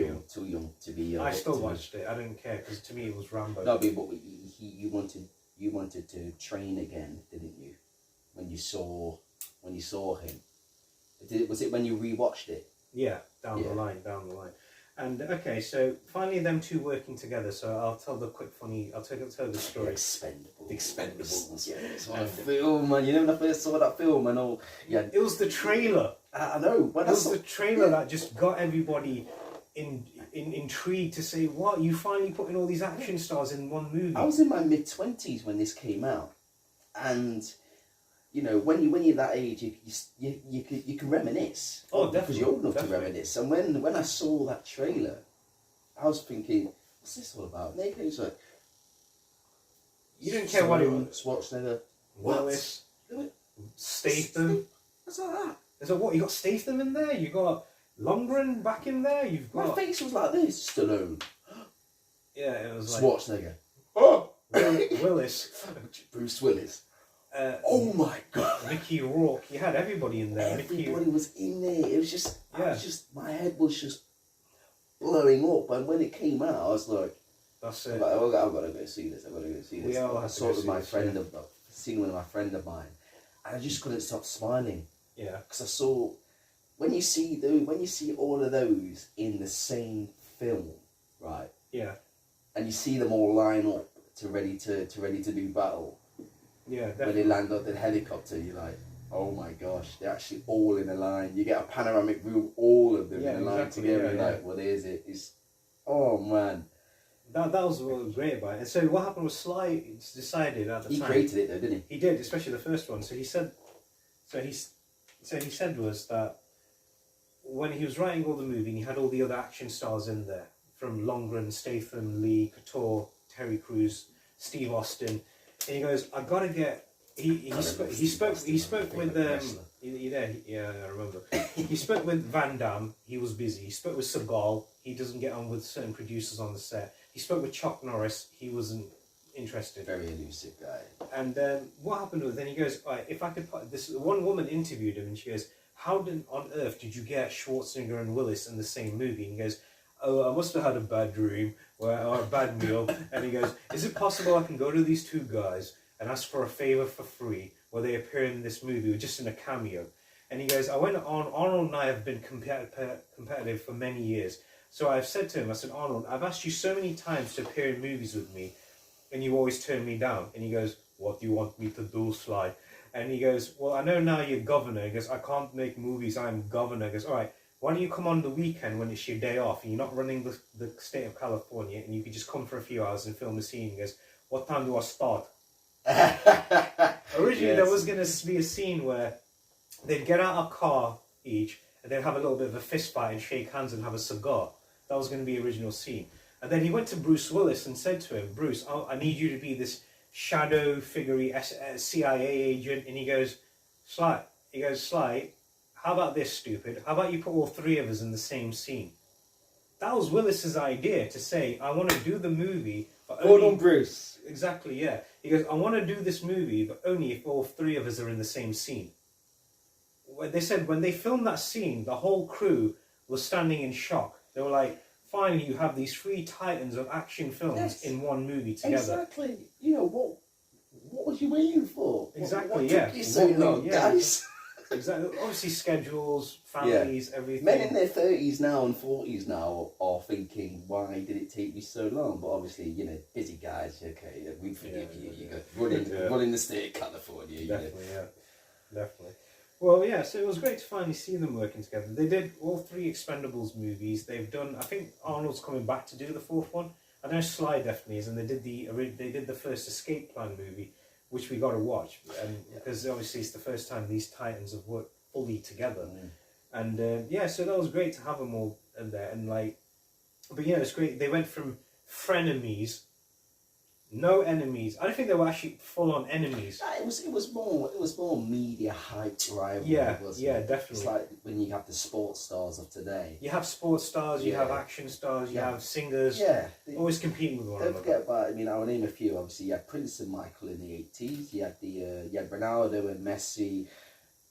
young. Too young to be young. I still watched it. I didn't care because to me it was Rambo. No, but you wanted to train again, didn't you? When you saw him. Was it when you rewatched it? Yeah, down the line. And okay, so finally them two working together. So I'll tell the quick funny. I'll tell the story. Expendables. Yeah, it's my film, man. You know when I first saw that film and all. Yeah, it was the trailer. I know. It was the trailer that just got everybody intrigued to say, "What? You finally putting all these action stars in one movie?" I was in my mid-20s when this came out, and you know when you're that age, you can reminisce. Oh, definitely. Because you're old enough to reminisce. And when I saw that trailer, I was thinking, "What's this all about?" And it was like, you didn't care what it was. Schwarzenegger, Willis, Statham. What's like that? So what? You got Statham in there. You got Lundgren back in there. You've got. My face was like this. Stallone. Yeah, it was like Schwarzenegger. Willis. Bruce Willis. Oh my God. Mickey Rourke. You had everybody in there. Everybody was in there. It was just, my head was just blowing up. And when it came out, I was like, that's it. I've got to go see this. We all I have saw it with my friend seen with my friend of mine, and I just couldn't stop smiling. Yeah. Because I saw when you see all of those in the same film, right? Yeah. And you see them all line up ready to do battle. Yeah, definitely. When they land up the helicopter, you're like, oh my gosh, they're actually all in a line. You get a panoramic view, all of them in a line together. Yeah, like, what is it? It's, oh man. That was what was great about it. And so what happened was Sly decided at the time. He created it though, didn't He did, especially the first one. So he said was that when he was writing all the movie, he had all the other action stars in there, from Lundgren, Statham, Lee, Couture, Terry Crews, Steve Austin, and he goes, I gotta get. He spoke with I remember. He spoke with Van Damme. He was busy. He spoke with Seagal. He doesn't get on with certain producers on the set. He spoke with Chuck Norris. He wasn't interested. Very elusive guy. And what happened was, then he goes, all right, if I could put this, one woman interviewed him and she goes, how on earth did you get Schwarzenegger and Willis in the same movie? And he goes, oh, I must have had a bad dream or a bad meal. And he goes, is it possible I can go to these two guys and ask for a favour for free where they appear in this movie, just in a cameo? And he goes, Arnold and I have been competitive for many years. So I've said to him, I said, Arnold, I've asked you so many times to appear in movies with me, and you always turn me down. And he goes, what do you want me to do, Sly? And he goes, well, I know now you're governor. He goes, I can't make movies, I'm governor. He goes, all right, why don't you come on the weekend when it's your day off and you're not running the state of California, and you could just come for a few hours and film a scene. He goes, what time do I start? Originally, there was going to be a scene where they'd get out a car each, and they'd have a little bit of a fist fight and shake hands and have a cigar. That was going to be the original scene. And then he went to Bruce Willis and said to him, Bruce, I need you to be this shadow figure CIA agent. And he goes, Sly, how about this, stupid? How about you put all three of us in the same scene? That was Willis's idea, to say, I want to do the movie, but only... on Bruce. Exactly, yeah. He goes, I want to do this movie, but only if all three of us are in the same scene. They said when they filmed that scene, the whole crew was standing in shock. They were like, finally you have these three titans of action films in one movie together. Exactly. You know, what was you waiting for? Exactly, what took you so long, guys? Exactly. Obviously schedules, families, everything. Men in their 30s now and 40s now are thinking, why did it take me so long? But obviously, you know, busy guys, okay, we forgive you. You got running the state of California. Definitely, definitely. Well, yeah, so it was great to finally see them working together. They did all three Expendables movies. They've done, I think Arnold's coming back to do the fourth one. I know Sly definitely is, and they did the first Escape Plan movie, which we got to watch, and because obviously it's the first time these titans have worked fully together, and so that was great to have them all in there, and like, but yeah, it's great. They went from frenemies, no enemies. I don't think they were actually full on enemies. It was more media hyped rivalry. Wasn't it? Definitely. It's like when you have the sports stars of today. You have sports stars, you have action stars, you have singers. Yeah, always competing with one another. Don't forget about. I mean, I'll name a few. Obviously, you had Prince and Michael in the 80s. You had you had Ronaldo and Messi.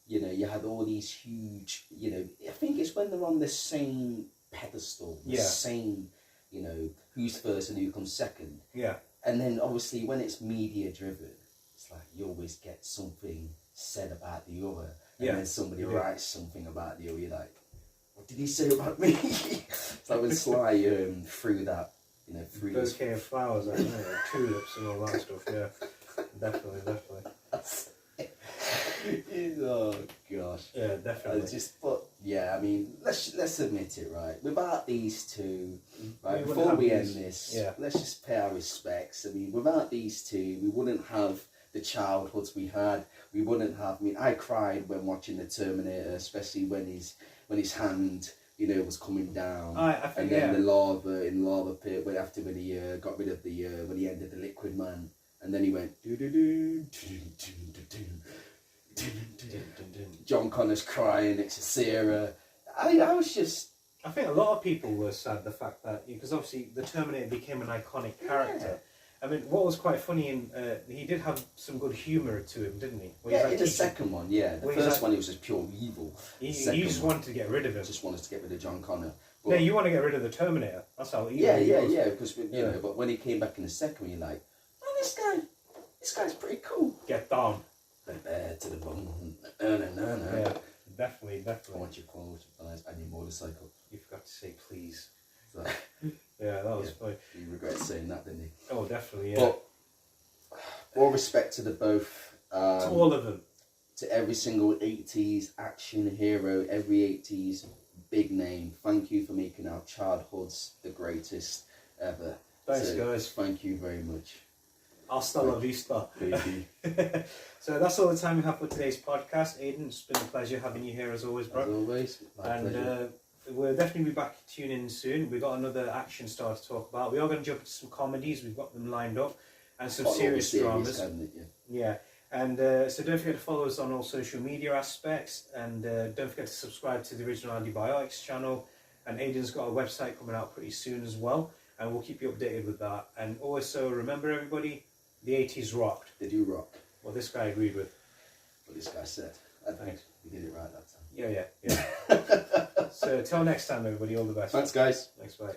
You know, you had all these huge. You know, I think it's when they're on the same pedestal, the same. You know, who's first and who comes second. Yeah. And then obviously when it's media driven, it's like you always get something said about the other, and then somebody writes something about the other. You're like, what did he say about me? It's like when Sly threw that, you know, through this bouquet of flowers, like, tulips and all that stuff. Yeah, definitely. Oh gosh. Yeah, definitely. I mean, let's admit it, right? Without these two, right, before we end this, let's just pay our respects. I mean, without these two, we wouldn't have the childhoods we had. We wouldn't have. I mean, I cried when watching the Terminator, especially when his hand, you know, was coming down, I think, and then the lava pit. When he got rid of when he ended the Liquid Man, and then he went do do do do do do. John Connor's crying next to Sarah. I was just. I think a lot of people were sad the fact that, because obviously the Terminator became an iconic character. I mean, what was quite funny, and he did have some good humour to him, didn't he? In the second one, The first one, he was just pure evil. He just wanted to get rid of him. Just wanted to get rid of John Connor. But, no, you want to get rid of the Terminator. That's how evil he was. Because you know. But when he came back in the second one, you're like, oh, this guy's pretty cool. Get down. To the bone. Yeah, definitely. I want your quote, and your motorcycle. You forgot to say please. So, yeah, that was funny. He regretted saying that, didn't he? Oh, definitely, yeah. But all respect to the both. To all of them. To every single 80s action hero, every 80s big name. Thank you for making our childhoods the greatest ever. Thanks, guys. Thank you very much. Hasta la vista. Baby. So that's all the time we have for today's podcast. Aidan, it's been a pleasure having you here as always, bro. As always. And we'll definitely be back to tune in soon. We've got another action star to talk about. We are going to jump into some comedies. We've got them lined up. And some serious dramas. Yeah. And so don't forget to follow us on all social media aspects. And don't forget to subscribe to the Original Antibiotics channel. And Aidan's got a website coming out pretty soon as well. And we'll keep you updated with that. And also remember, everybody, the 80s rocked. They do rock. Well, this guy agreed with. What this guy said. Thanks. We did it right that time. Yeah. So till next time, everybody, all the best. Thanks, guys. Thanks, bye.